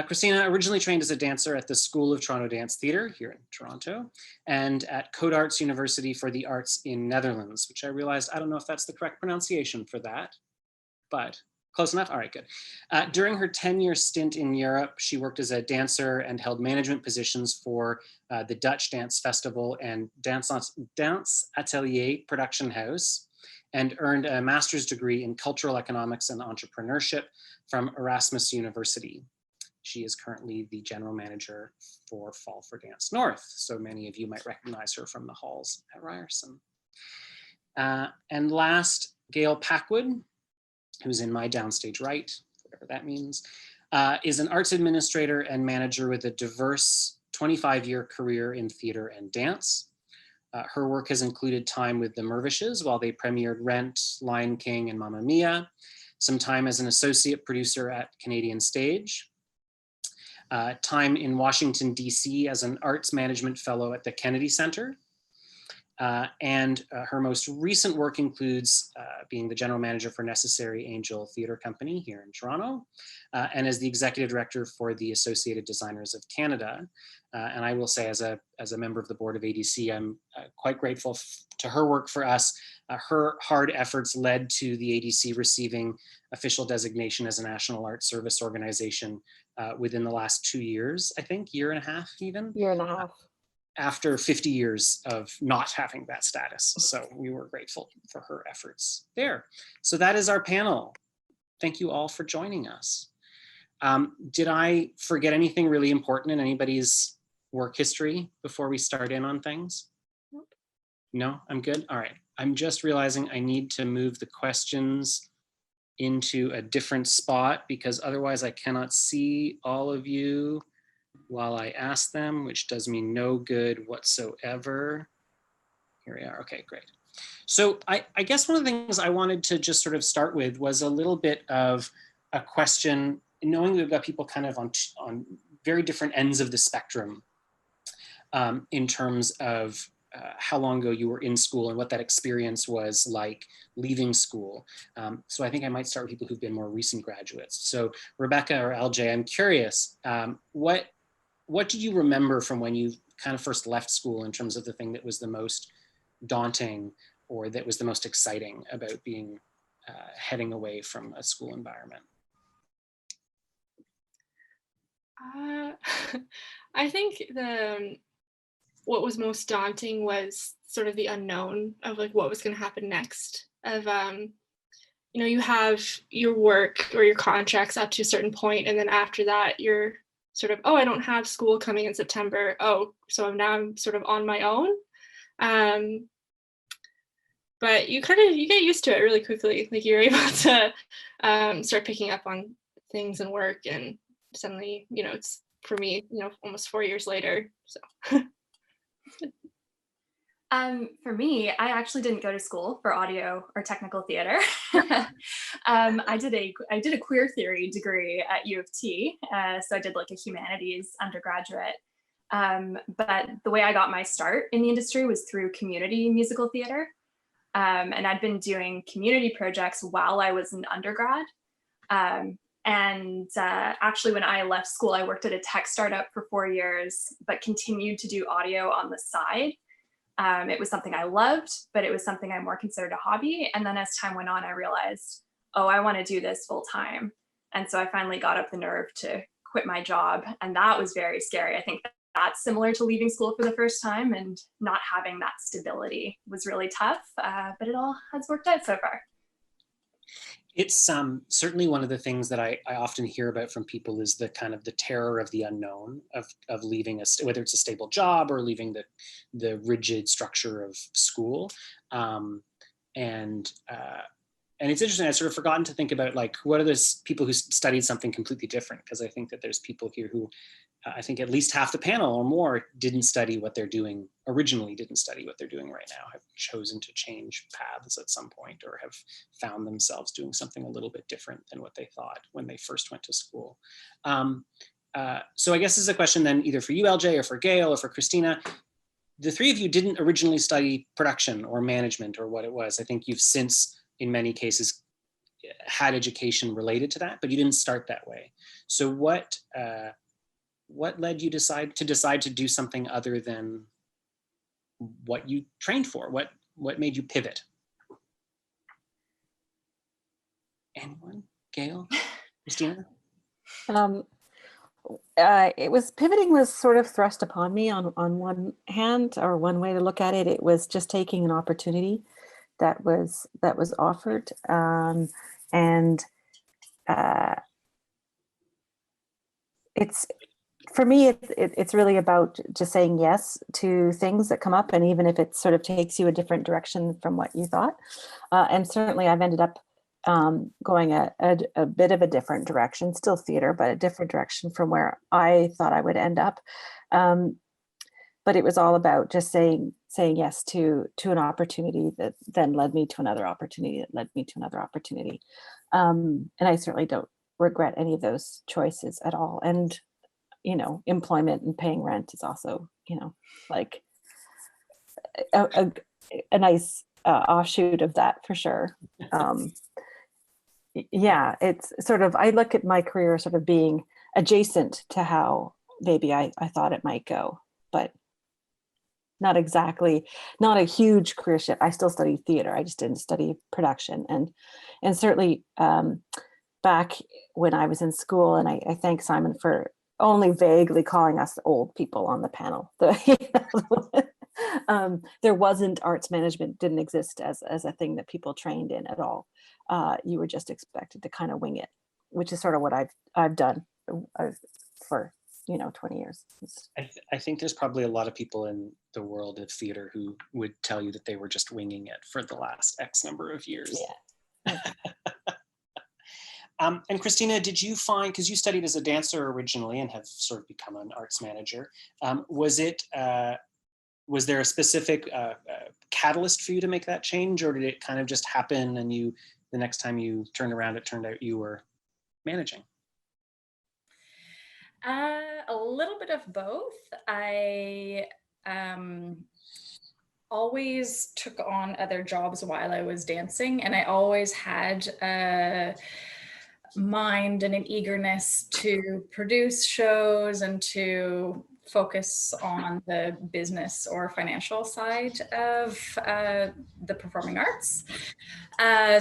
Christina originally trained as a dancer at the School of Toronto Dance Theatre here in Toronto and at Codarts University for the Arts in Netherlands, which I realized, I don't know if that's the correct pronunciation for that, but close enough. All right, good. During her 10-year stint in Europe, she worked as a dancer and held management positions for the Dutch Dance Festival and Dance Atelier Production House, and earned a master's degree in cultural economics and entrepreneurship from Erasmus University. She is currently the general manager for Fall for Dance North. So many of you might recognize her from the halls at Ryerson. And last, Gail Packwood, who's in my downstage right, whatever that means, is an arts administrator and manager with a diverse 25-year career in theater and dance. Her work has included time with the Mirvishes while they premiered Rent, Lion King, and Mamma Mia, some time as an associate producer at Canadian Stage, time in Washington, DC as an arts management fellow at the Kennedy Center, and her most recent work includes being the general manager for Necessary Angel Theatre Company here in Toronto, and as the executive director for the Associated Designers of Canada. And I will say, as a member of the board of ADC, I'm quite grateful to her work for us. Her hard efforts led to the ADC receiving official designation as a National Arts Service organization within the last 2 years, I think, year and a half even. Year and a half. After 50 years of not having that status. So we were grateful for her efforts there. So that is our panel. Thank you all for joining us. Did I forget anything really important in anybody's work history before we start in on things? Nope. No, I'm good. All right. I'm just realizing I need to move the questions into a different spot because otherwise I cannot see all of you while I ask them, which does me no good whatsoever. Here we are. Okay, great. So I guess one of the things I wanted to just sort of start with was a little bit of a question, knowing we've got people kind of on very different ends of the spectrum in terms of how long ago you were in school and what that experience was like leaving school. So I think I might start with people who've been more recent graduates. So Rebecca or LJ, I'm curious, what do you remember from when you kind of first left school in terms of the thing that was the most daunting or that was the most exciting about being heading away from a school environment? Uh, I think what was most daunting was sort of the unknown of like what was going to happen next. Of you have your work or your contracts up to a certain point, and then after that, you're sort of, oh, I don't have school coming in September. Oh, so now I'm sort of on my own. But you get used to it really quickly. Like you're able to start picking up on things and work, and suddenly, it's for me, almost 4 years later. So. For me, I actually didn't go to school for audio or technical theater. I did a queer theory degree at U of T, so I did like a humanities undergraduate. But the way I got my start in the industry was through community musical theater. And I'd been doing community projects while I was an undergrad. Actually, when I left school, I worked at a tech startup for 4 years, but continued to do audio on the side. It was something I loved, but it was something I more considered a hobby. And then as time went on, I realized, oh, I want to do this full time. And so I finally got up the nerve to quit my job. And that was very scary. I think that's similar to leaving school for the first time, and not having that stability was really tough, but it all has worked out so far. It's certainly one of the things that I often hear about from people is the kind of the terror of the unknown of leaving whether it's a stable job or leaving the rigid structure of school. And it's interesting, I've sort of forgotten to think about like, what are those people who studied something completely different? Because I think that there's people here who, I think at least half the panel or more didn't study what they're doing, originally didn't study what they're doing right now, have chosen to change paths at some point, or have found themselves doing something a little bit different than what they thought when they first went to school. So I guess this is a question then either for you, LJ, or for Gail, or for Christina. The three of you didn't originally study production or management or what it was. I think you've since, in many cases, had education related to that, but you didn't start that way. So what led you decide to do something other than what you trained for? What made you pivot? Anyone? Gail? Christina? Pivoting was sort of thrust upon me on one hand, or one way to look at it. It was just taking an opportunity that was offered, it's, for me, it's really about just saying yes to things that come up, and even if it sort of takes you a different direction from what you thought. And certainly I've ended up going a bit of a different direction, still theater, but a different direction from where I thought I would end up. But it was all about just saying yes to an opportunity that then led me to another opportunity that led me to another opportunity. And I certainly don't regret any of those choices at all. And employment and paying rent is also, like a nice offshoot of that for sure. Yeah, it's sort of, I look at my career sort of being adjacent to how maybe I thought it might go, but not a huge career shift. I still studied theater. I just didn't study production. And certainly back when I was in school, and I thank Simon for only vaguely calling us old people on the panel. There wasn't arts management, didn't exist as a thing that people trained in at all. You were just expected to kind of wing it, which is sort of what I've done for 20 years. I think there's probably a lot of people in the world of theater who would tell you that they were just winging it for the last X number of years. Yeah. And Christina, did you find, because you studied as a dancer originally and have sort of become an arts manager, was there a specific catalyst for you to make that change, or did it kind of just happen and the next time you turned around, it turned out you were managing? A little bit of both. I always took on other jobs while I was dancing, and I always had a mind and an eagerness to produce shows and to focus on the business or financial side of the performing arts.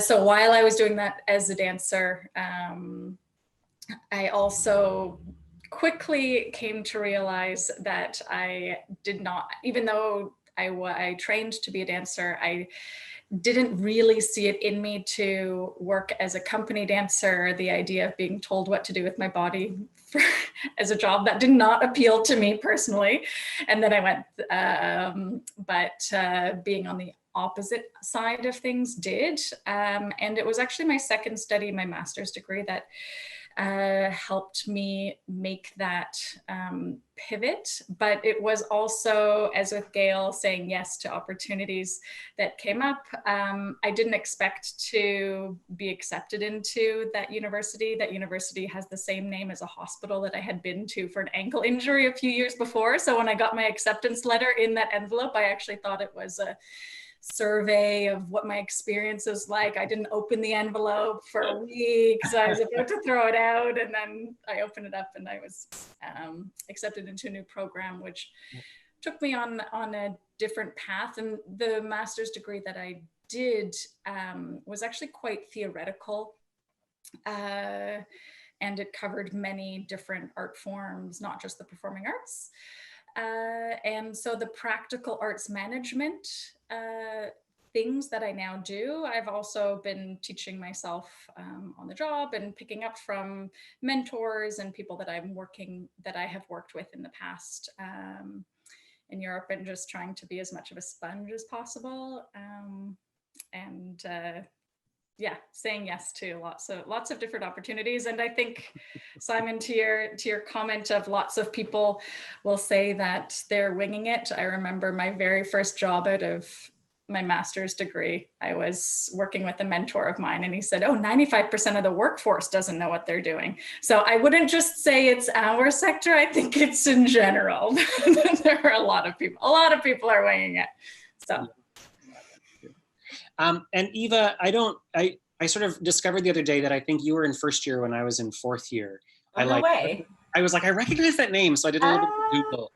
So while I was doing that as a dancer, I also quickly came to realize that I did not, even though I trained to be a dancer, I didn't really see it in me to work as a company dancer. The idea of being told what to do with my body as a job, that did not appeal to me personally. And then I went, but being on the opposite side of things did. And it was actually my second study, my master's degree, that helped me make that pivot. But it was also, as with Gail, saying yes to opportunities that came up. I didn't expect to be accepted into that university. That university has the same name as a hospital that I had been to for an ankle injury a few years before. So when I got my acceptance letter in that envelope, I actually thought it was a survey of what my experience is like. I didn't open the envelope for weeks. I was about to throw it out, and then I opened it up and I was accepted into a new program, which took me on a different path. And the master's degree that I did was actually quite theoretical. And it covered many different art forms, not just the performing arts. And so the practical arts management things that I now do, I've also been teaching myself on the job and picking up from mentors and people that I have worked with in the past in Europe, and just trying to be as much of a sponge as possible. Yeah, saying yes to lots of different opportunities. And I think, Simon, to your comment of lots of people will say that they're winging it. I remember my very first job out of my master's degree, I was working with a mentor of mine, and he said, oh, 95% of the workforce doesn't know what they're doing. So I wouldn't just say it's our sector, I think it's in general. There are a lot of people are winging it. So. And Eva, I sort of discovered the other day that I think you were in first year when I was in fourth year. Oh, no way. I was like, I recognize that name, so I did a little bit of Google.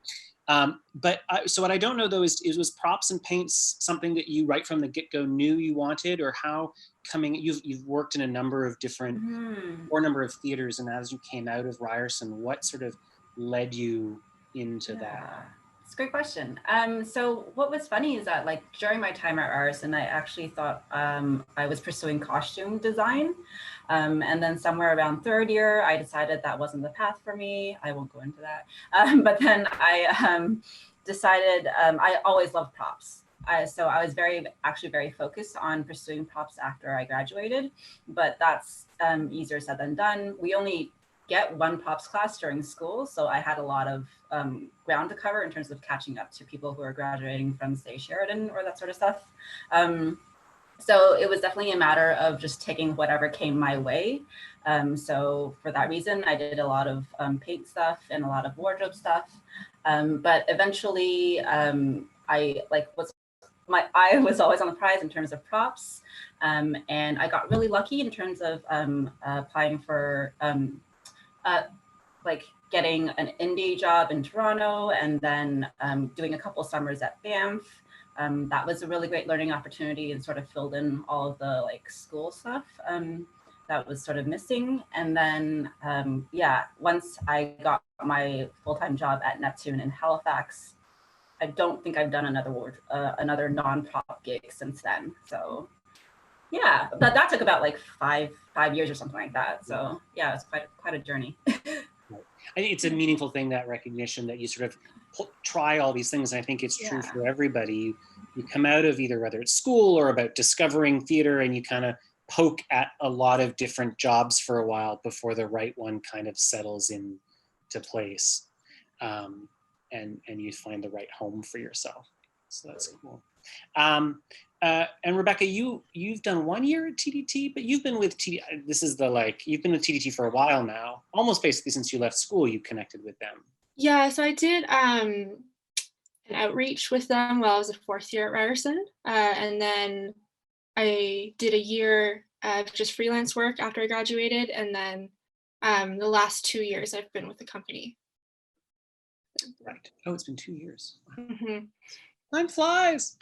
So what I don't know though is was props and paints something that you right from the get-go knew you wanted, or how you've worked in a number of different or number of theaters, and as you came out of Ryerson, what sort of led you into that? It's a great question. So what was funny is that, like, during my time at Ryerson, I actually thought I was pursuing costume design. And then somewhere around third year, I decided that wasn't the path for me. I won't go into that. But then I decided I always loved props. So I was actually very focused on pursuing props after I graduated, but that's easier said than done. We only get one props class during school, so I had a lot of ground to cover in terms of catching up to people who are graduating from, say, Sheridan or that sort of stuff. So it was definitely a matter of just taking whatever came my way. So for that reason, I did a lot of paint stuff and a lot of wardrobe stuff. But eventually, I was always on the prize in terms of props, and I got really lucky in terms of applying for like getting an indie job in Toronto, and then doing a couple summers at Banff. That was a really great learning opportunity and sort of filled in all of the like school stuff that was sort of missing. And then, yeah, once I got my full-time job at Neptune in Halifax, I don't think I've done another non-prop gig since then. So yeah, that took about like five years or something like that. So yeah, it's quite a journey. I think it's a meaningful thing, that recognition that you sort of try all these things. And I think it's true for everybody. You come out of either, whether it's school or about discovering theater, and you kind of poke at a lot of different jobs for a while before the right one kind of settles into place. And you find the right home for yourself. So that's cool. And Rebecca, you've done 1 year at TDT, but you've been with TDT. You've been with TDT for a while now, almost basically since you left school. You connected with them. Yeah, so I did an outreach with them while I was a fourth year at Ryerson, and then I did a year of just freelance work after I graduated, and then the last 2 years I've been with the company. Right. Oh, it's been 2 years. Mm-hmm. Time flies.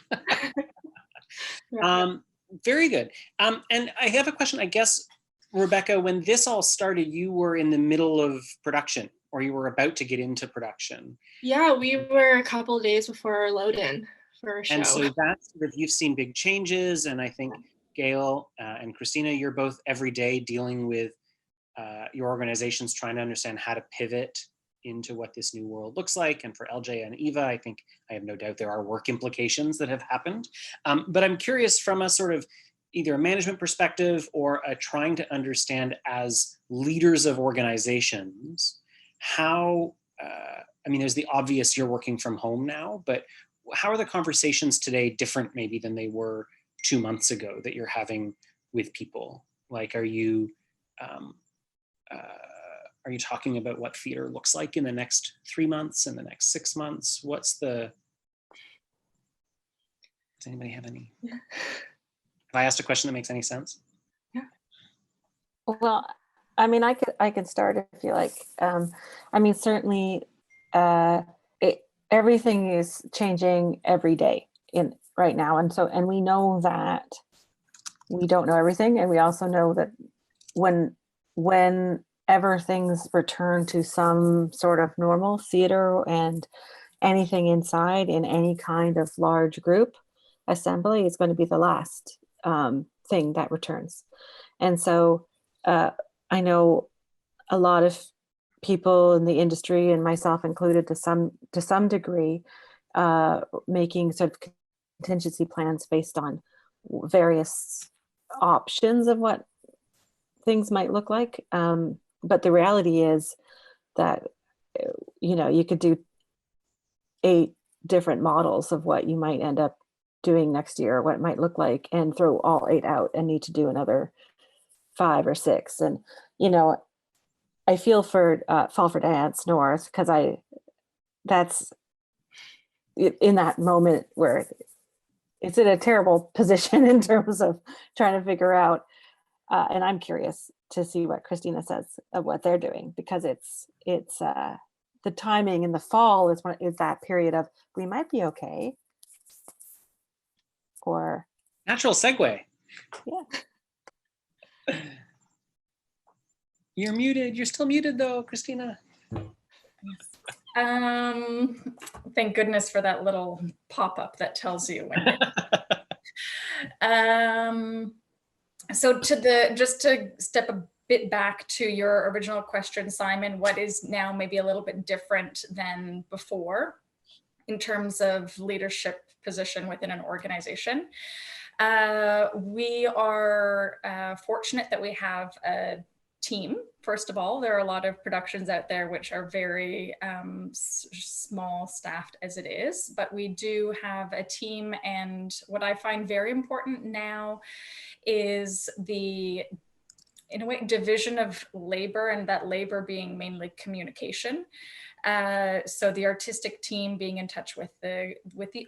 Very good. And I have a question. I guess, Rebecca, when this all started, you were in the middle of production, or you were about to get into production. Yeah, we were a couple days before our load-in for our show. And so that's sort of, you've seen big changes, and I think Gail and Christina, you're both every day dealing with your organizations trying to understand how to pivot into what this new world looks like. And for LJ and Eva, I think, I have no doubt there are work implications that have happened. But I'm curious from a sort of either a management perspective or a trying to understand as leaders of organizations, how, I mean, there's the obvious, you're working from home now, but how are the conversations today different maybe than they were 2 months ago that you're having with people? Like, are you talking about what theater looks like in the next 3 months, in the next 6 months? What's the, does anybody have any? Yeah. Have I asked a question that makes any sense? Yeah. Well, I mean, I can start if you like. I mean, certainly everything is changing every day right now. And we know that we don't know everything. And we also know that whenever things return to some sort of normal, theater and anything inside in any kind of large group assembly is going to be the last thing that returns. And so I know a lot of people in the industry, and myself included to some degree, making sort of contingency plans based on various options of what things might look like. But the reality is that, you know, you could do 8 different models of what you might end up doing next year, what it might look like, and throw all 8 out and need to do another 5 or 6. And, you know, I feel for Fall for Dance North, because that's in that moment where it's in a terrible position in terms of trying to figure out, and I'm curious to see what Christina says of what they're doing, because it's the timing in the fall is that period of we might be okay, or natural segue. Yeah. You're muted. You're still muted though, Christina. Thank goodness for that little pop-up that tells you when. So just to step a bit back to your original question, Simon, what is now maybe a little bit different than before in terms of leadership position within an organization? We are fortunate that we have a team. First of all, there are a lot of productions out there which are very small staffed as it is, but we do have a team. And what I find very important now is the, in a way, division of labor, and that labor being mainly communication. So the artistic team being in touch with the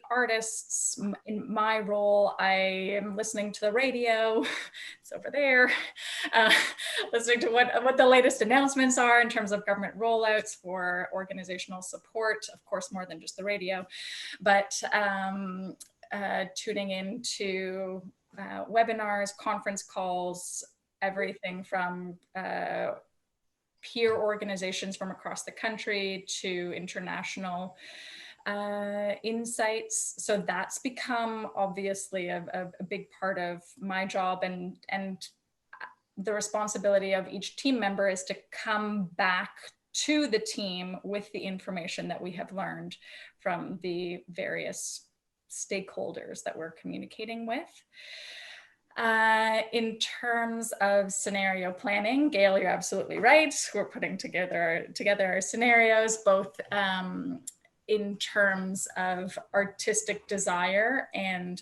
artists. In my role, I am listening to the radio, it's over there, listening to what the latest announcements are in terms of government rollouts for organizational support, of course, more than just the radio, but tuning into webinars, conference calls, everything from peer organizations from across the country to international insights. So that's become obviously a big part of my job, and the responsibility of each team member is to come back to the team with the information that we have learned from the various stakeholders that we're communicating with. In terms of scenario planning, Gail, you're absolutely right. We're putting together our scenarios, both in terms of artistic desire and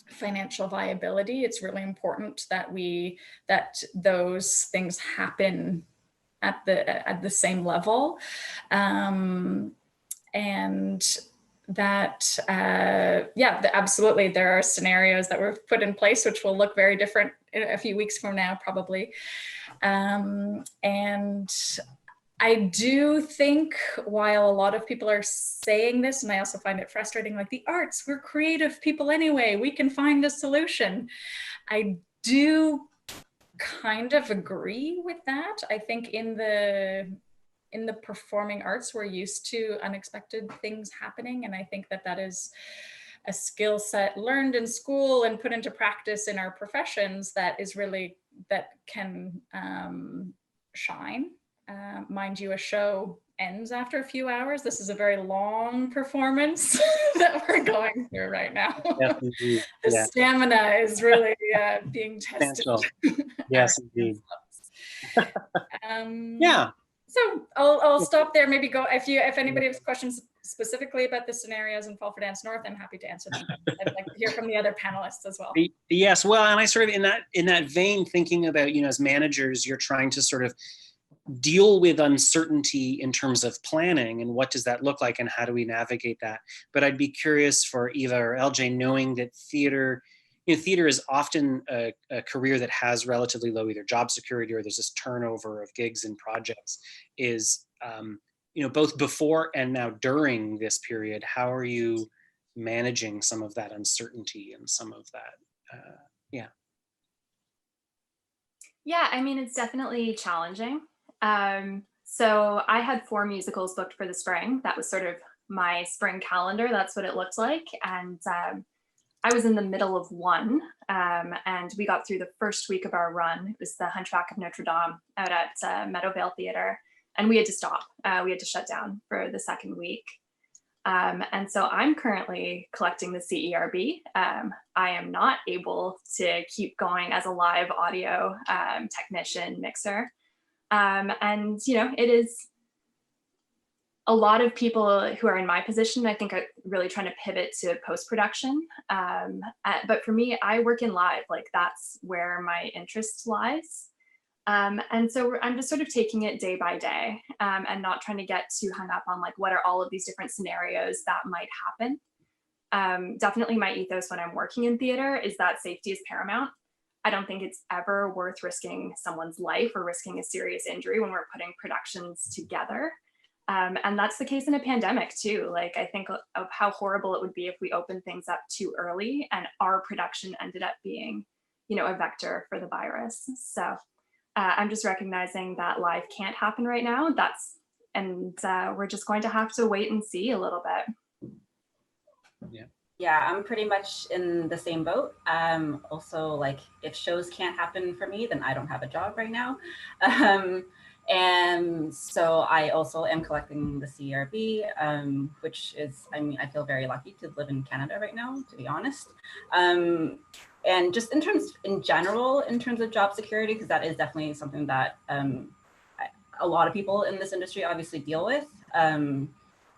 financial viability. It's really important that those things happen at the same level, and that absolutely there are scenarios that were put in place which will look very different in a few weeks from now, probably. And I do think, while a lot of people are saying this, and I also find it frustrating, like, the arts, we're creative people anyway, we can find a solution. I do kind of agree with that. I think in the in the performing arts, we're used to unexpected things happening. And I think that that is a skill set learned in school and put into practice in our professions that is really, that can shine. Mind you, a show ends after a few hours. This is a very long performance that we're going through right now. Yes, indeed. The Yeah. stamina is really being tested. Yes, indeed. Yeah. So I'll stop there. Maybe go if anybody has questions specifically about the scenarios in Fall for Dance North, I'm happy to answer them. I'd like to hear from the other panelists as well. Yes, well, and I sort of in that vein, thinking about, you know, as managers, you're trying to sort of deal with uncertainty in terms of planning, and what does that look like, and how do we navigate that? But I'd be curious for Eva or LJ, knowing that theater, you know, theater is often a career that has relatively low either job security, or there's this turnover of gigs and projects. Is you know, both before and now during this period, how are you managing some of that uncertainty and some of that? Yeah. Yeah, I mean, it's definitely challenging. So I had 4 musicals booked for the spring. That was sort of my spring calendar. That's what it looked like. And I was in the middle of one, and we got through the first week of our run. It was the Hunchback of Notre Dame out at Meadowvale Theatre. And we had to stop. We had to shut down for the second week. And so I'm currently collecting the CERB. I am not able to keep going as a live audio technician mixer. And, you know, it is a lot of people who are in my position, I think, are really trying to pivot to post-production. But for me, I work in live, like that's where my interest lies. And so I'm just sort of taking it day by day, and not trying to get too hung up on like, what are all of these different scenarios that might happen. Definitely my ethos when I'm working in theater is that safety is paramount. I don't think it's ever worth risking someone's life or risking a serious injury when we're putting productions together. And that's the case in a pandemic too. Like, I think of how horrible it would be if we opened things up too early and our production ended up being, you know, a vector for the virus. So I'm just recognizing that live can't happen right now. We're just going to have to wait and see a little bit. Yeah, I'm pretty much in the same boat. Also, like, if shows can't happen for me, then I don't have a job right now. And so I also am collecting the CERB, which is, I mean, I feel very lucky to live in Canada right now, to be honest. And just in general, in terms of job security, because that is definitely something that a lot of people in this industry obviously deal with.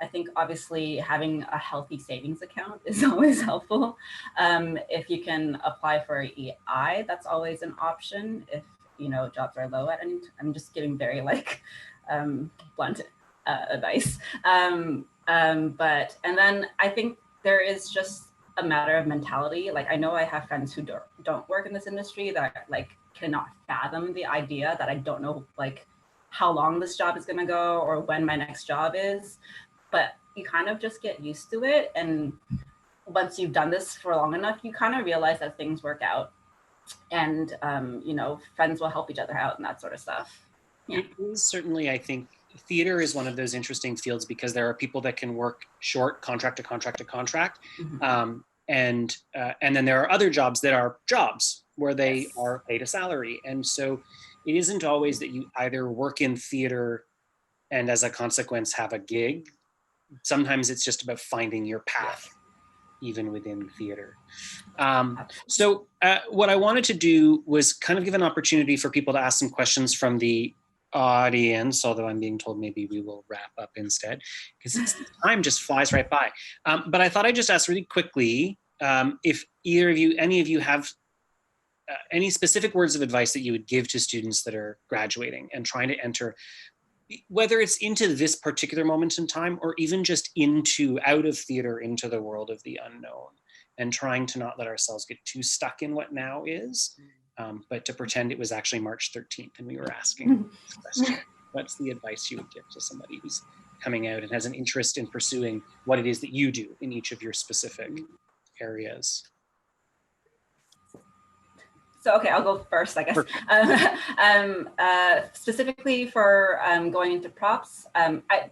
I think obviously having a healthy savings account is always helpful. If you can apply for EI, that's always an option if, you know, jobs are low at any time. I'm just giving very like blunt advice. And then I think there is just a matter of mentality. Like, I know I have friends who don't work in this industry that like cannot fathom the idea that I don't know like how long this job is gonna go or when my next job is. But you kind of just get used to it. And once you've done this for long enough, you kind of realize that things work out. And, you know, friends will help each other out and that sort of stuff. Yeah. It is certainly, I think, theater is one of those interesting fields because there are people that can work short, contract to contract to contract. Mm-hmm. And then there are other jobs that are jobs where they are paid a salary. And so it isn't always that you either work in theater and as a consequence have a gig. Sometimes it's just about finding your path, even within theater. So what I wanted to do was kind of give an opportunity for people to ask some questions from the audience, although I'm being told maybe we will wrap up instead, because time just flies right by. But I thought I'd just ask really quickly if any of you have any specific words of advice that you would give to students that are graduating and trying to enter, whether it's into this particular moment in time or even just out of theater into the world of the unknown, and trying to not let ourselves get too stuck in what now is, but to pretend it was actually March 13th and we were asking this question. What's the advice you would give to somebody who's coming out and has an interest in pursuing what it is that you do in each of your specific areas? So, okay, I'll go first, I guess. Specifically for going into props,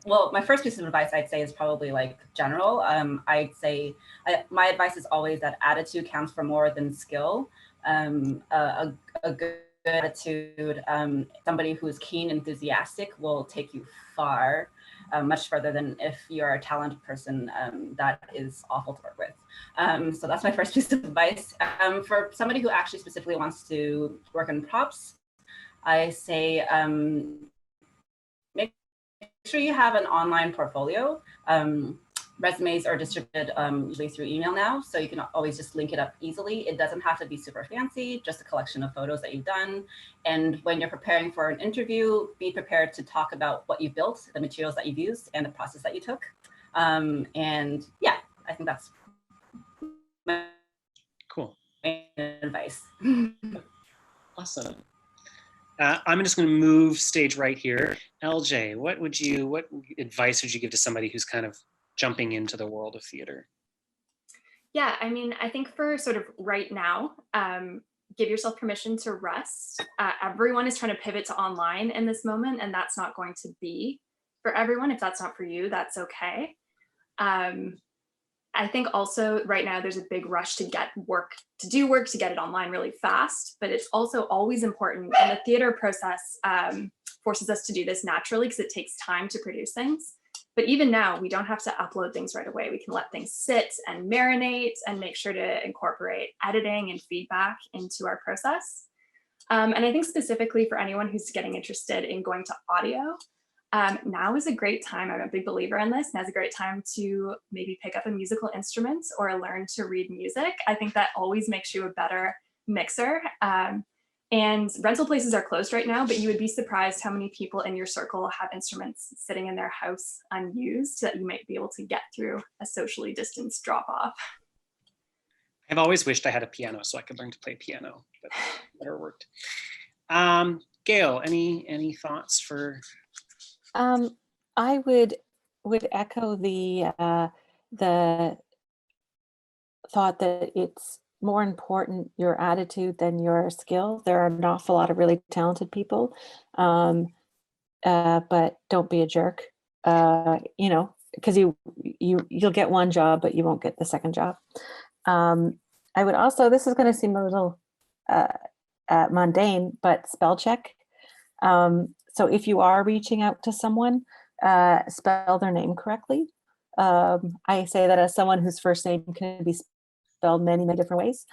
well, my first piece of advice I'd say is probably like general. I'd say my advice is always that attitude counts for more than skill. A good attitude, somebody who's keen, enthusiastic will take you far, much further than if you're a talented person that is awful to work with. So that's my first piece of advice. For somebody who actually specifically wants to work in props, I say make sure you have an online portfolio. Resumes are distributed usually through email now, so you can always just link it up easily. It doesn't have to be super fancy, just a collection of photos that you've done. And when you're preparing for an interview, be prepared to talk about what you built, the materials that you've used, and the process that you took. And yeah, I think that's my cool advice. Awesome. I'm just going to move stage right here. LJ, what advice would you give to somebody who's kind of jumping into the world of theater? Yeah, I mean, I think for sort of right now, give yourself permission to rest. Everyone is trying to pivot to online in this moment, and that's not going to be for everyone. If that's not for you, that's okay. I think also right now there's a big rush to get work, to get it online really fast, but it's also always important, and the theater process forces us to do this naturally because it takes time to produce things. But even now, we don't have to upload things right away. We can let things sit and marinate and make sure to incorporate editing and feedback into our process. And I think specifically for anyone who's getting interested in going to audio, now is a great time. I'm a big believer in this. Now's a great time to maybe pick up a musical instrument or learn to read music. I think that always makes you a better mixer. And rental places are closed right now, but you would be surprised how many people in your circle have instruments sitting in their house unused that you might be able to get through a socially distanced drop off. I've always wished I had a piano so I could learn to play piano, but it never worked. Gail, any thoughts for? I would echo the thought that it's more important your attitude than your skill. There are an awful lot of really talented people, but don't be a jerk. Because you'll get one job, but you won't get the second job. I would also, this is going to seem a little mundane, but spell check. So if you are reaching out to someone, spell their name correctly. I say that as someone whose first name can be spelled many different ways.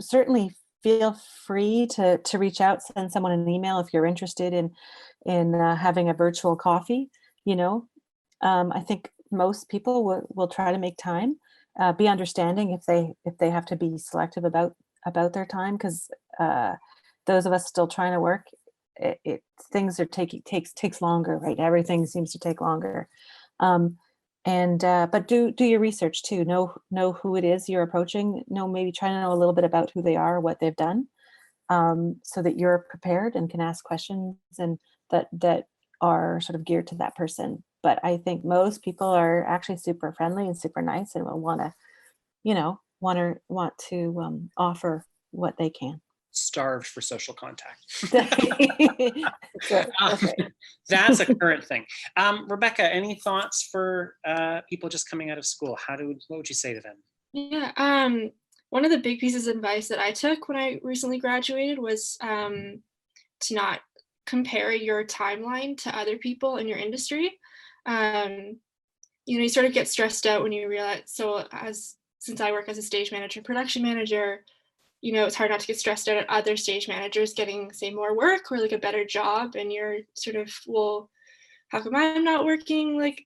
Certainly feel free to reach out, send someone an email if you're interested in having a virtual coffee. I think most people will try to make time, be understanding if they have to be selective about their time, because those of us still trying to work, things are takes longer, right? Everything seems to take longer. But do your research too. Know who it is you're approaching. Maybe try to know a little bit about who they are, what they've done, so that you're prepared and can ask questions and that are sort of geared to that person. But I think most people are actually super friendly and super nice and will want to offer what they can. Starved for social contact. Okay. That's a current thing. Rebecca, any thoughts for people just coming out of school? What would you say to them? Yeah, one of the big pieces of advice that I took when I recently graduated was to not compare your timeline to other people in your industry. You sort of get stressed out when you realize, since I work as a stage manager, production manager, it's hard not to get stressed out at other stage managers getting, say, more work or like a better job. And you're sort of, well, how come I'm not working like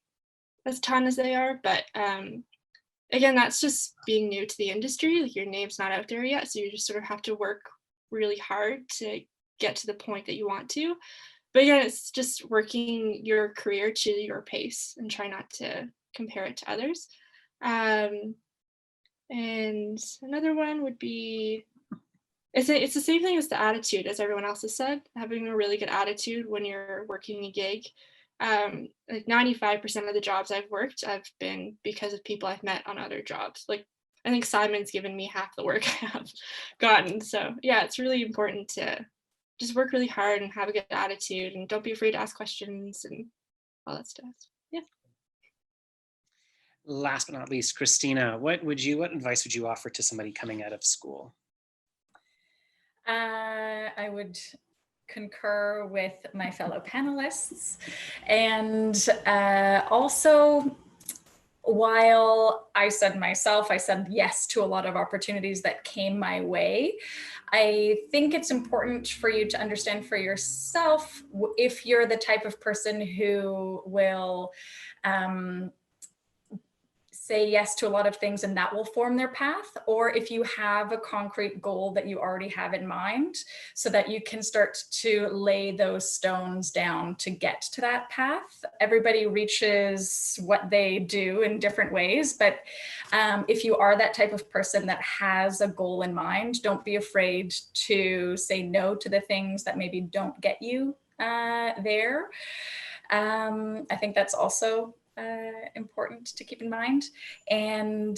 as ton as they are? But again, that's just being new to the industry. Like your name's not out there yet. So you just sort of have to work really hard to get to the point that you want to. But again, it's just working your career to your pace and try not to compare it to others. And another one would be, it's the same thing as the attitude, as everyone else has said, having a really good attitude when you're working a gig. Like 95% of the jobs I've worked, I've been because of people I've met on other jobs. Like I think Simon's given me half the work I have gotten. So yeah, it's really important to just work really hard and have a good attitude and don't be afraid to ask questions and all that stuff. Yeah. Last but not least, Christina, what advice would you offer to somebody coming out of school? I would concur with my fellow panelists, and also, while I said yes to a lot of opportunities that came my way, I think it's important for you to understand for yourself if you're the type of person who will say yes to a lot of things and that will form their path, or if you have a concrete goal that you already have in mind so that you can start to lay those stones down to get to that path. Everybody reaches what they do in different ways, but if you are that type of person that has a goal in mind, don't be afraid to say no to the things that maybe don't get you there. I think that's also important to keep in mind. And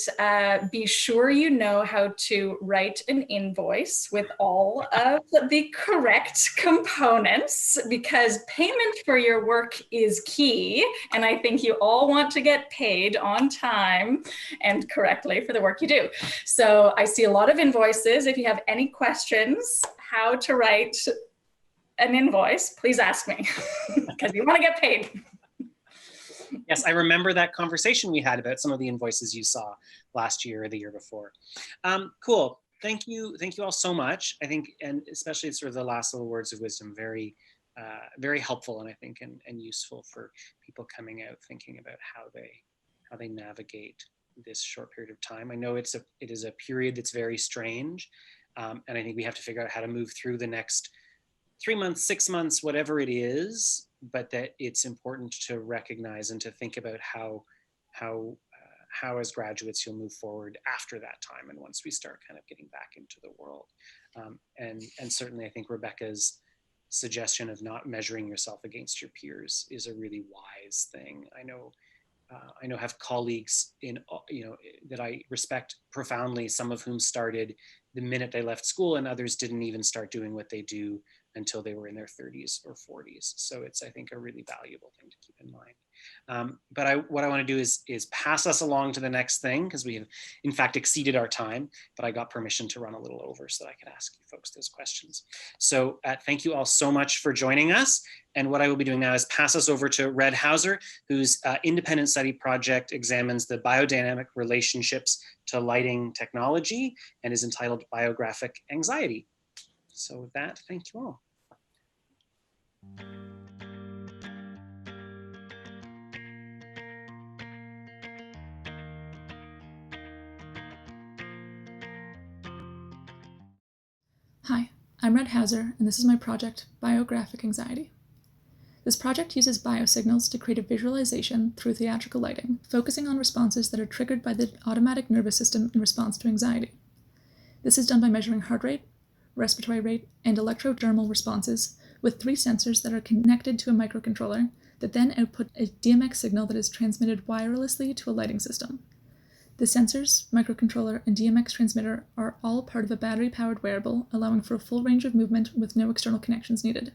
be sure you know how to write an invoice with all of the correct components, because payment for your work is key. And I think you all want to get paid on time and correctly for the work you do. So I see a lot of invoices. If you have any questions how to write an invoice, please ask me because you want to get paid. Yes, I remember that conversation we had about some of the invoices you saw last year or the year before. Cool. Thank you all so much. I think, and especially sort of the last little words of wisdom, very helpful, and I think and useful for people coming out thinking about how they navigate this short period of time. I know it is a period that's very strange, and I think we have to figure out how to move through the next 3 months, 6 months, whatever it is, but that it's important to recognize and to think about how as graduates you'll move forward after that time and once we start kind of getting back into the world. And certainly I think Rebecca's suggestion of not measuring yourself against your peers is a really wise thing. I know have colleagues that I respect profoundly, some of whom started the minute they left school, and others didn't even start doing what they do until they were in their 30s or 40s. So it's, I think, a really valuable thing to keep in mind. But what I want to do is pass us along to the next thing, because we have, in fact, exceeded our time, but I got permission to run a little over so that I could ask you folks those questions. So thank you all so much for joining us. And what I will be doing now is pass us over to Red Hauser, whose independent study project examines the biodynamic relationships to lighting technology and is entitled Biographic Anxiety. So with that, thank you all. Hi, I'm Red Hauser, and this is my project, Biographic Anxiety. This project uses biosignals to create a visualization through theatrical lighting, focusing on responses that are triggered by the automatic nervous system in response to anxiety. This is done by measuring heart rate, respiratory rate, and electrodermal responses with 3 sensors that are connected to a microcontroller that then output a DMX signal that is transmitted wirelessly to a lighting system. The sensors, microcontroller, and DMX transmitter are all part of a battery-powered wearable, allowing for a full range of movement with no external connections needed.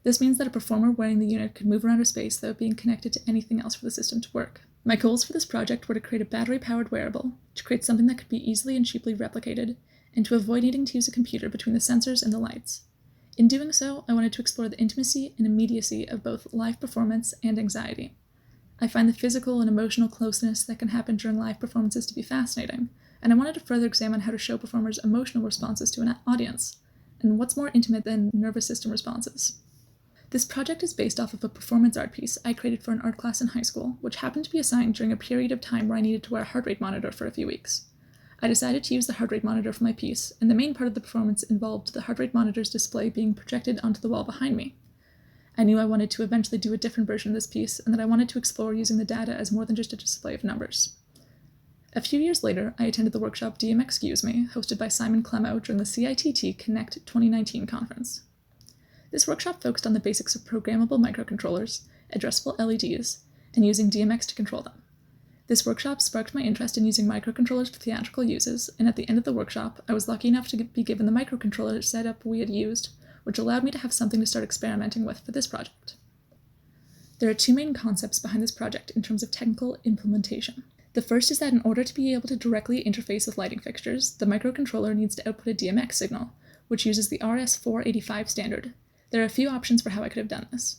This means that a performer wearing the unit could move around a space without being connected to anything else for the system to work. My goals for this project were to create a battery-powered wearable, to create something that could be easily and cheaply replicated, and to avoid needing to use a computer between the sensors and the lights. In doing so, I wanted to explore the intimacy and immediacy of both live performance and anxiety. I find the physical and emotional closeness that can happen during live performances to be fascinating, and I wanted to further examine how to show performers' emotional responses to an audience, and what's more intimate than nervous system responses. This project is based off of a performance art piece I created for an art class in high school, which happened to be assigned during a period of time where I needed to wear a heart rate monitor for a few weeks. I decided to use the heart rate monitor for my piece, and the main part of the performance involved the heart rate monitor's display being projected onto the wall behind me. I knew I wanted to eventually do a different version of this piece, and that I wanted to explore using the data as more than just a display of numbers. A few years later, I attended the workshop DMXcuse Me, hosted by Simon Clemo during the CITT Connect 2019 conference. This workshop focused on the basics of programmable microcontrollers, addressable LEDs, and using DMX to control them. This workshop sparked my interest in using microcontrollers for theatrical uses, and at the end of the workshop, I was lucky enough to be given the microcontroller setup we had used, which allowed me to have something to start experimenting with for this project. There are two main concepts behind this project in terms of technical implementation. The first is that in order to be able to directly interface with lighting fixtures, the microcontroller needs to output a DMX signal, which uses the RS485 standard. There are a few options for how I could have done this.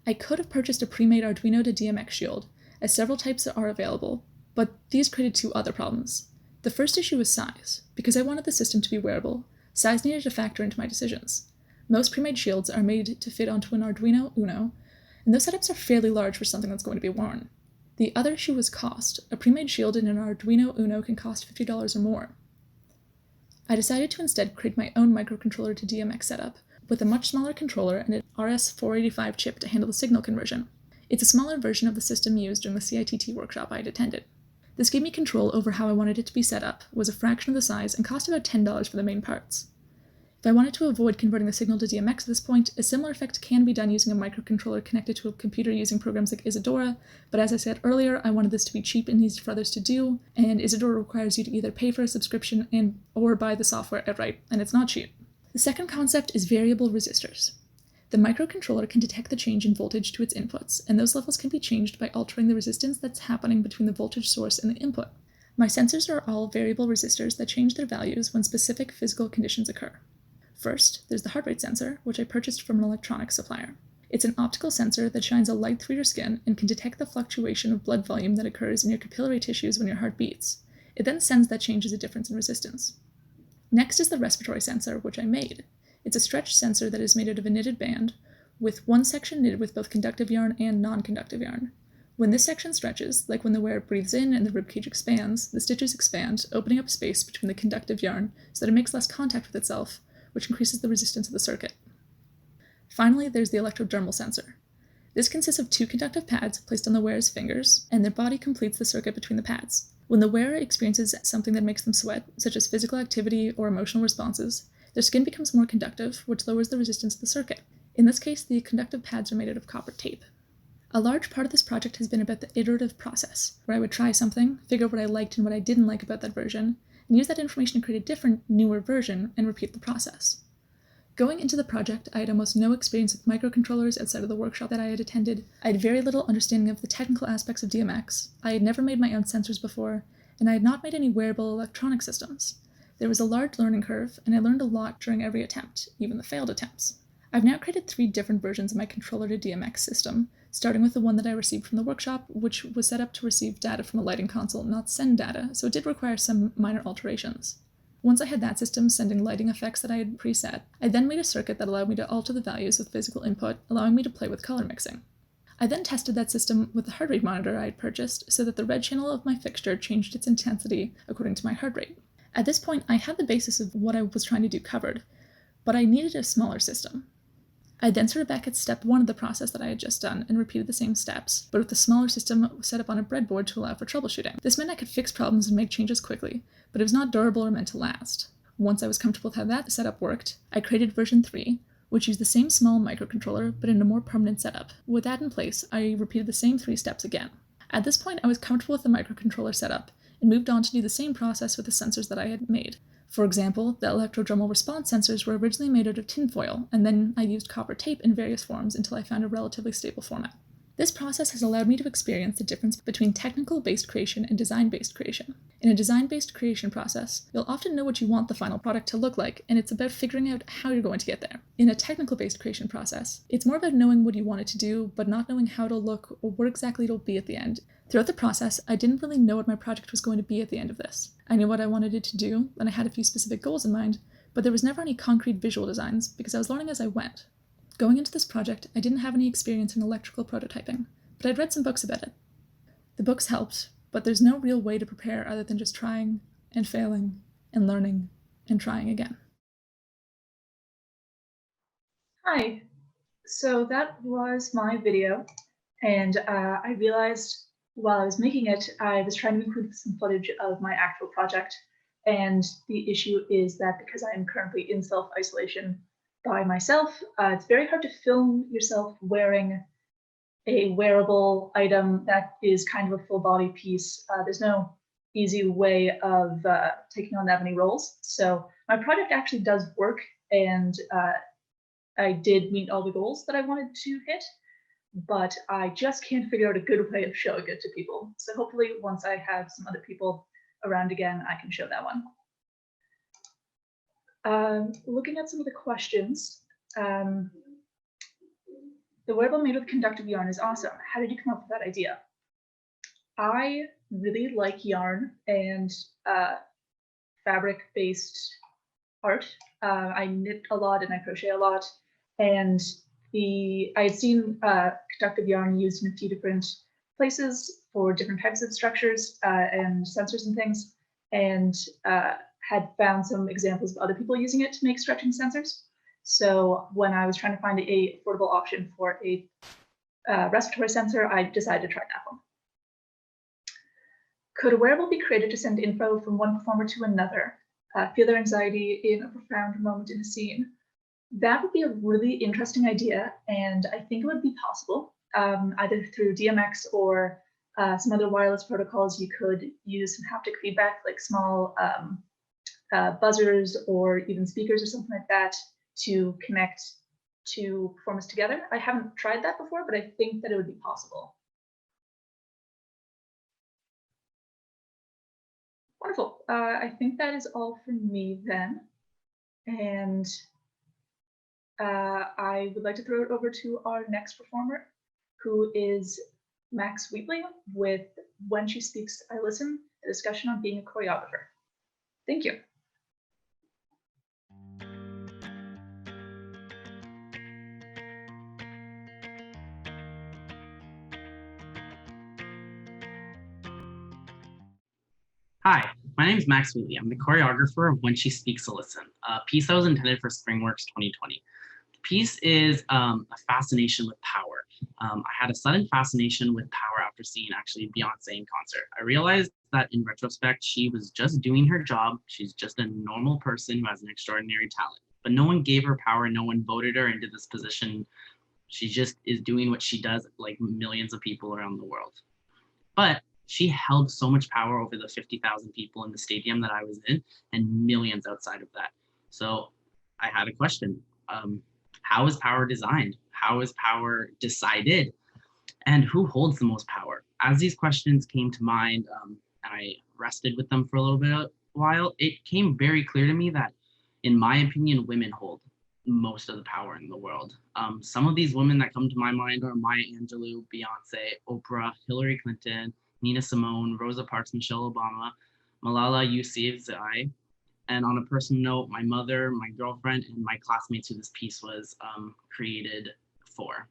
I could have purchased a pre-made Arduino to DMX shield, as several types are available, but these created two other problems. The first issue was size. Because I wanted the system to be wearable, size needed to factor into my decisions. Most pre-made shields are made to fit onto an Arduino Uno, and those setups are fairly large for something that's going to be worn. The other issue was cost. A pre-made shield in an Arduino Uno can cost $50 or more. I decided to instead create my own microcontroller to DMX setup, with a much smaller controller and an RS485 chip to handle the signal conversion. It's a smaller version of the system used during the CITT workshop I had attended. This gave me control over how I wanted it to be set up, was a fraction of the size, and cost about $10 for the main parts. If I wanted to avoid converting the signal to DMX at this point, a similar effect can be done using a microcontroller connected to a computer using programs like Isadora, but as I said earlier, I wanted this to be cheap and easy for others to do, and Isadora requires you to either pay for a subscription or buy the software outright, and it's not cheap. The second concept is variable resistors. The microcontroller can detect the change in voltage to its inputs, and those levels can be changed by altering the resistance that's happening between the voltage source and the input. My sensors are all variable resistors that change their values when specific physical conditions occur. First, there's the heart rate sensor, which I purchased from an electronics supplier. It's an optical sensor that shines a light through your skin and can detect the fluctuation of blood volume that occurs in your capillary tissues when your heart beats. It then sends that change as a difference in resistance. Next is the respiratory sensor, which I made. It's a stretch sensor that is made out of a knitted band, with one section knitted with both conductive yarn and non-conductive yarn. When this section stretches, like when the wearer breathes in and the ribcage expands, the stitches expand, opening up space between the conductive yarn so that it makes less contact with itself, which increases the resistance of the circuit. Finally, there's the electrodermal sensor. This consists of two conductive pads placed on the wearer's fingers, and their body completes the circuit between the pads. When the wearer experiences something that makes them sweat, such as physical activity or emotional responses, their skin becomes more conductive, which lowers the resistance of the circuit. In this case, the conductive pads are made out of copper tape. A large part of this project has been about the iterative process, where I would try something, figure out what I liked and what I didn't like about that version, and use that information to create a different, newer version and repeat the process. Going into the project, I had almost no experience with microcontrollers outside of the workshop that I had attended. I had very little understanding of the technical aspects of DMX. I had never made my own sensors before, and I had not made any wearable electronic systems. There was a large learning curve, and I learned a lot during every attempt, even the failed attempts. I've now created 3 different versions of my controller to DMX system, starting with the one that I received from the workshop, which was set up to receive data from a lighting console, not send data, so it did require some minor alterations. Once I had that system sending lighting effects that I had preset, I then made a circuit that allowed me to alter the values with physical input, allowing me to play with color mixing. I then tested that system with the heart rate monitor I had purchased so that the red channel of my fixture changed its intensity according to my heart rate. At this point, I had the basis of what I was trying to do covered, but I needed a smaller system. I then started back at step 1 of the process that I had just done and repeated the same steps, but with a smaller system set up on a breadboard to allow for troubleshooting. This meant I could fix problems and make changes quickly, but it was not durable or meant to last. Once I was comfortable with how that setup worked, I created version 3, which used the same small microcontroller but in a more permanent setup. With that in place, I repeated the same 3 steps again. At this point, I was comfortable with the microcontroller setup and moved on to do the same process with the sensors that I had made. For example, the electrodromal response sensors were originally made out of tinfoil, and then I used copper tape in various forms until I found a relatively stable format. This process has allowed me to experience the difference between technical-based creation and design-based creation. In a design-based creation process, you'll often know what you want the final product to look like, and it's about figuring out how you're going to get there. In a technical-based creation process, it's more about knowing what you want it to do, but not knowing how it'll look or what exactly it'll be at the end. Throughout the process, I didn't really know what my project was going to be at the end of this. I knew what I wanted it to do, and I had a few specific goals in mind, but there was never any concrete visual designs because I was learning as I went. Going into this project, I didn't have any experience in electrical prototyping, but I'd read some books about it. The books helped, but there's no real way to prepare other than just trying and failing and learning and trying again. Hi, so that was my video, and I realized while I was making it, I was trying to include some footage of my actual project, and the issue is that because I am currently in self-isolation by myself, it's very hard to film yourself wearing a wearable item that is kind of a full body piece. There's no easy way of taking on that many roles. So my project actually does work, and I did meet all the goals that I wanted to hit, but I just can't figure out a good way of showing it to people. So hopefully once I have some other people around again, I can show that one. Looking at some of the questions, the wearable made with conductive yarn is awesome. How did you come up with that idea? I really like yarn and fabric-based art. I knit a lot and I crochet a lot, and I had seen conductive yarn used in a few different places for different types of structures and sensors and things, and had found some examples of other people using it to make stretching sensors. So when I was trying to find a affordable option for a respiratory sensor, I decided to try that one. Could a wearable be created to send info from one performer to another, feel their anxiety in a profound moment in a scene? That would be a really interesting idea, and I think it would be possible, either through DMX or some other wireless protocols. You could use some haptic feedback, like small buzzers or even speakers or something like that, to connect two performers together. I haven't tried that before, but I think that it would be possible. Wonderful. I think that is all from me then. And I would like to throw it over to our next performer, who is Max Wheatley with When She Speaks, I Listen, a discussion on being a choreographer. Thank you. Hi, my name is Max Wheatley. I'm the choreographer of When She Speaks to Listen, a piece that was intended for Springworks 2020. The piece is a fascination with power. I had a sudden fascination with power after seeing actually Beyonce in concert. I realized that in retrospect, she was just doing her job. She's just a normal person who has an extraordinary talent, but no one gave her power. No one voted her into this position. She just is doing what she does like millions of people around the world. But she held so much power over the 50,000 people in the stadium that I was in and millions outside of that. So I had a question. How is power designed? How is power decided? And who holds the most power? As these questions came to mind, and I rested with them for a little bit while, it came very clear to me that, in my opinion, women hold most of the power in the world. Some of these women that come to my mind are Maya Angelou, Beyonce, Oprah, Hillary Clinton, Nina Simone, Rosa Parks, Michelle Obama, Malala Yousafzai. And on a personal note, my mother, my girlfriend, and my classmates who this piece was created for.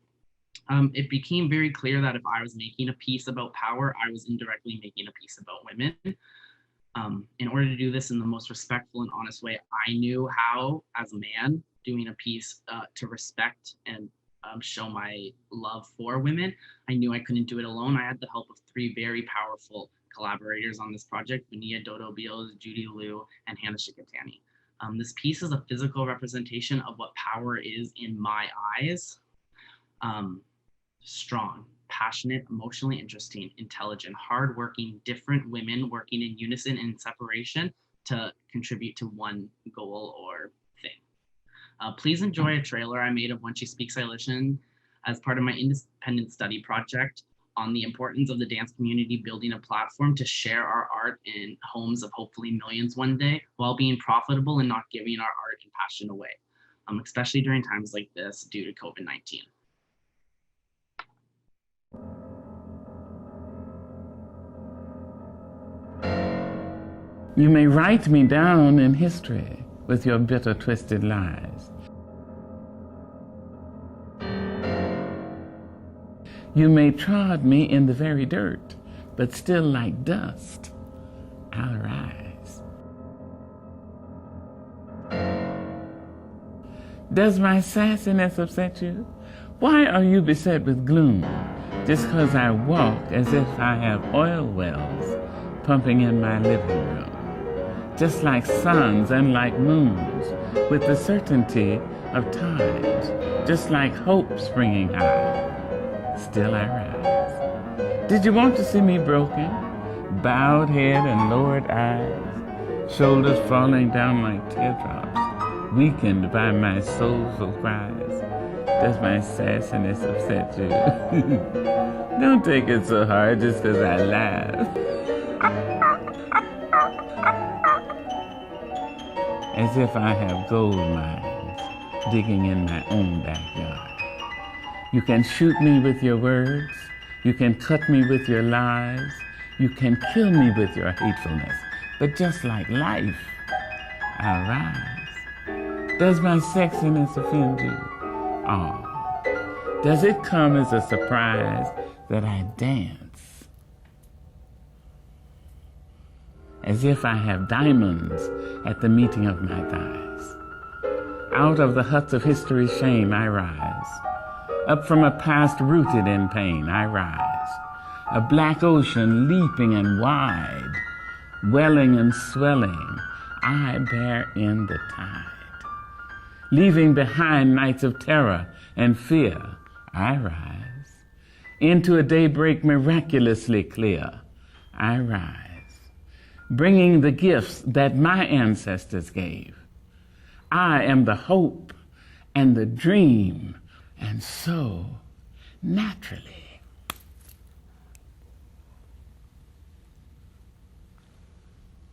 It became very clear that if I was making a piece about power, I was indirectly making a piece about women. In order to do this in the most respectful and honest way, I knew how, as a man, doing a piece to respect and show my love for women. I knew I couldn't do it alone. I had the help of three very powerful collaborators on this project: Vania Dodo Beals, Judy Liu, and Hannah Shikatani. This piece is a physical representation of what power is in my eyes. Strong, passionate, emotionally interesting, intelligent, hardworking, different women working in unison and in separation to contribute to one goal or thing. Please enjoy a trailer I made of When She Speaks, I Listen as part of my independent study project on the importance of the dance community building a platform to share our art in homes of hopefully millions one day, while being profitable and not giving our art and passion away, especially during times like this due to COVID-19. You may write me down in history with your bitter, twisted lies. You may trod me in the very dirt, but still like dust, I'll rise. Does my sassiness upset you? Why are you beset with gloom? Just 'cause I walk as if I have oil wells pumping in my living room. Just like suns and like moons, with the certainty of tides, just like hope springing high. still I rise. Did you want to see me broken? Bowed head and lowered eyes, shoulders falling down like teardrops, weakened by my soulful cries. Does my sassiness upset you? Don't take it so hard just because I laugh. As if I have gold mines digging in my own backyard. You can shoot me with your words, you can cut me with your lies, you can kill me with your hatefulness, but just like life, I rise. Does my sexiness offend you? Oh, does it come as a surprise that I dance? As if I have diamonds at the meeting of my thighs. Out of the huts of history's shame I rise. Up from a past rooted in pain I rise. A black ocean leaping and wide, welling and swelling, I bear in the tide. Leaving behind nights of terror and fear, I rise. Into a daybreak miraculously clear, I rise. Bringing the gifts that my ancestors gave. I am the hope and the dream, and so, naturally,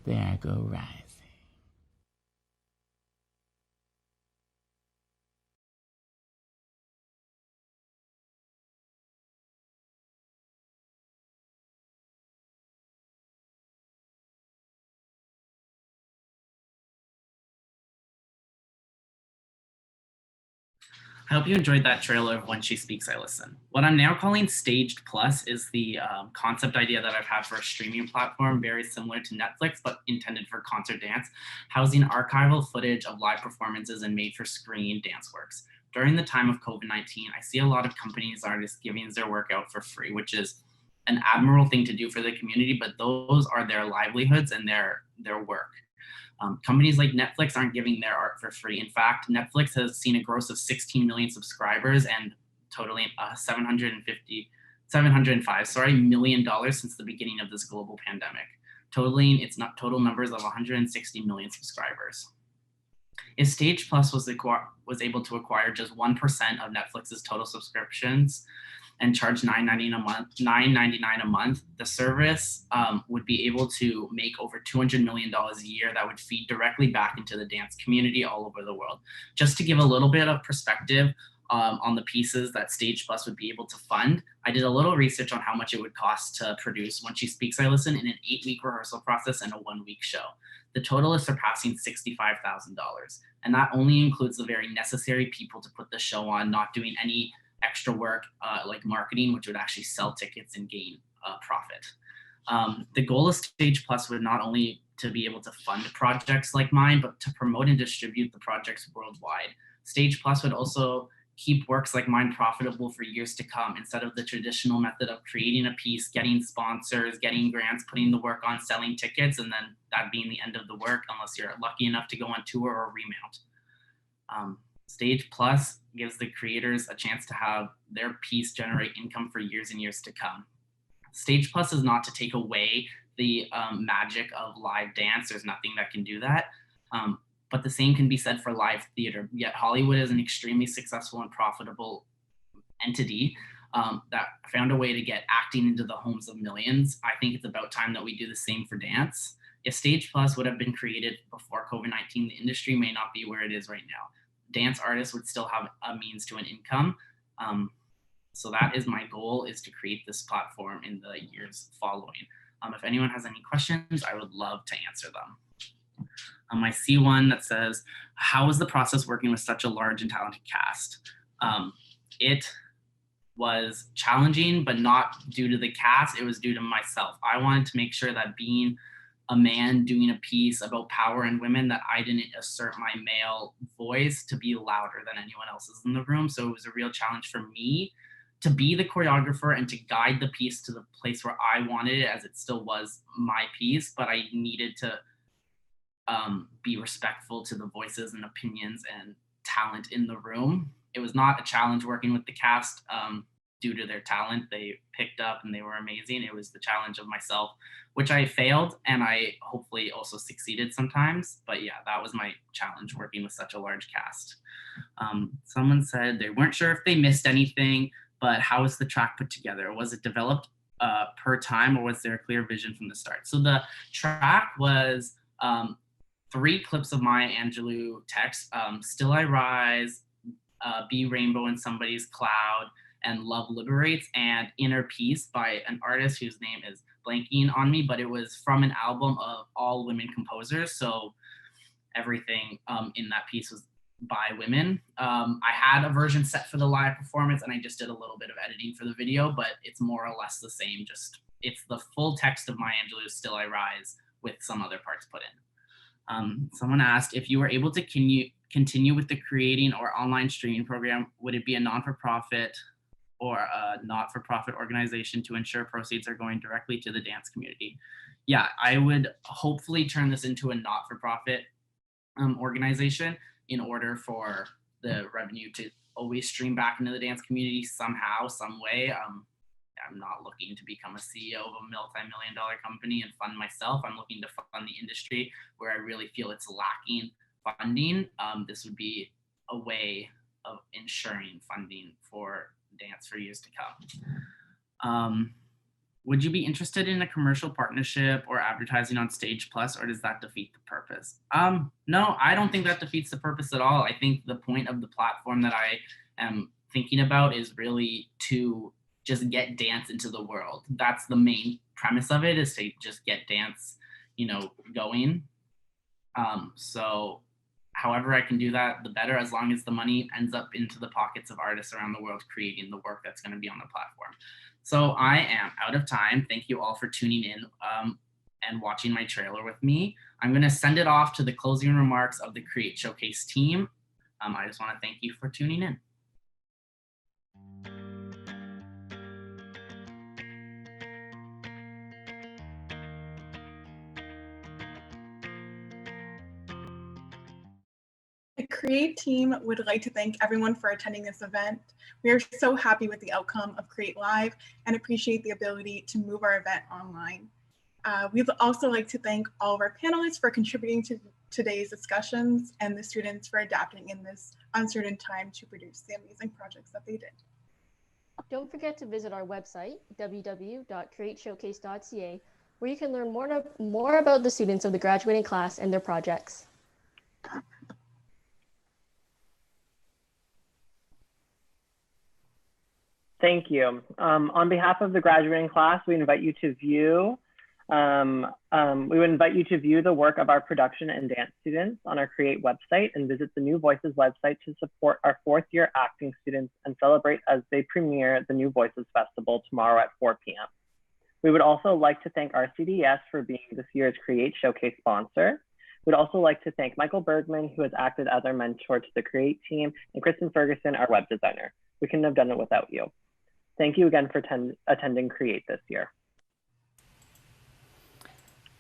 there I go rising. I hope you enjoyed that trailer of When She Speaks, I Listen. What I'm now calling Staged Plus is the concept idea that I've had for a streaming platform very similar to Netflix, but intended for concert dance, housing archival footage of live performances and made-for-screen dance works. During the time of COVID-19, I see a lot of companies, artists giving their work out for free, which is an admirable thing to do for the community, but those are their livelihoods and their work. Companies like Netflix aren't giving their art for free. In fact, Netflix has seen a gross of 16 million subscribers and totaling $705 million since the beginning of this global pandemic, totaling its total numbers of 160 million subscribers. If Stage Plus was able to acquire just 1% of Netflix's total subscriptions and charge $9.99 a month, the service would be able to make over $200 million a year that would feed directly back into the dance community all over the world. Just to give a little bit of perspective on the pieces that Stage Plus would be able to fund, I did a little research on how much it would cost to produce When She Speaks, I Listen in an 8-week rehearsal process and a 1-week show. The total is surpassing $65,000. And that only includes the very necessary people to put the show on, not doing any extra work like marketing, which would actually sell tickets and gain profit. The goal of Stage Plus would not only to be able to fund projects like mine, but to promote and distribute the projects worldwide. Stage Plus would also keep works like mine profitable for years to come, instead of the traditional method of creating a piece, getting sponsors, getting grants, putting the work on, selling tickets, and then that being the end of the work, unless you're lucky enough to go on tour or remount. Stage Plus gives the creators a chance to have their piece generate income for years and years to come. Stage Plus is not to take away the magic of live dance. There's nothing that can do that. But the same can be said for live theater. Yet Hollywood is an extremely successful and profitable entity that found a way to get acting into the homes of millions. I think it's about time that we do the same for dance. If Stage Plus would have been created before COVID-19, the industry may not be where it is right now. Dance artists would still have a means to an income. So that is my goal, is to create this platform in the years following. If anyone has any questions, I would love to answer them. I see one that says, how is the process working with such a large and talented cast? It was challenging, but not due to the cast, it was due to myself. I wanted to make sure that being a man doing a piece about power and women, that I didn't assert my male voice to be louder than anyone else's in the room. So it was a real challenge for me to be the choreographer and to guide the piece to the place where I wanted it, as it still was my piece, but I needed to be respectful to the voices and opinions and talent in the room. It was not a challenge working with the cast. due to their talent, they picked up and they were amazing. It was the challenge of myself, which I failed, and I hopefully also succeeded sometimes. But yeah, that was my challenge working with such a large cast. Someone said they weren't sure if they missed anything, but how was the track put together? Was it developed per time, or was there a clear vision from the start? So the track was 3 clips of Maya Angelou text, Still I Rise, Be Rainbow in Somebody's Cloud, and Love Liberates, and Inner Peace by an artist whose name is blanking on me, but it was from an album of all women composers. So everything in that piece was by women. I had a version set for the live performance, and I just did a little bit of editing for the video, but it's more or less the same. Just it's the full text of Maya Angelou's Still I Rise with some other parts put in. Someone asked if you were able to continue with the creating or online streaming program, would it be a non-for-profit or a not-for-profit organization to ensure proceeds are going directly to the dance community? Yeah, I would hopefully turn this into a not-for-profit organization in order for the revenue to always stream back into the dance community somehow, some way. I'm not looking to become a CEO of a multi-million-dollar company and fund myself. I'm looking to fund the industry where I really feel it's lacking funding. This would be a way of ensuring funding for dance for years to come. Would you be interested in a commercial partnership or advertising on Stage Plus, or does that defeat the purpose? No, I don't think that defeats the purpose at all. I think the point of the platform that I am thinking about is really to just get dance into the world. That's the main premise of it, is to just get dance, going. So however I can do that, the better, as long as the money ends up into the pockets of artists around the world creating the work that's going to be on the platform. So I am out of time. Thank you all for tuning in and watching my trailer with me. I'm going to send it off to the closing remarks of the Create Showcase team. I just want to thank you for tuning in. The Create team would like to thank everyone for attending this event. We are so happy with the outcome of Create Live and appreciate the ability to move our event online. We'd also like to thank all of our panelists for contributing to today's discussions and the students for adapting in this uncertain time to produce the amazing projects that they did. Don't forget to visit our website, www.createshowcase.ca, where you can learn more about the students of the graduating class and their projects. Thank you. On behalf of the graduating class, we invite you to view the work of our production and dance students on our Create website, and visit the New Voices website to support our 4th-year acting students and celebrate as they premiere the New Voices Festival tomorrow at 4 p.m. We would also like to thank our CDS for being this year's Create Showcase sponsor. We'd also like to thank Michael Bergmann, who has acted as our mentor to the Create team, and Kristen Ferguson, our web designer. We couldn't have done it without you. Thank you again for attending Create this year.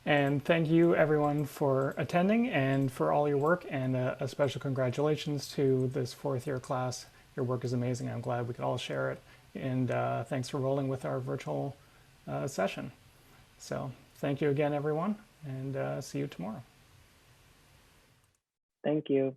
And thank you everyone for attending and for all your work, and a special congratulations to this 4th-year class. Your work is amazing. I'm glad we could all share it. And thanks for rolling with our virtual session. So thank you again, everyone, and see you tomorrow. Thank you.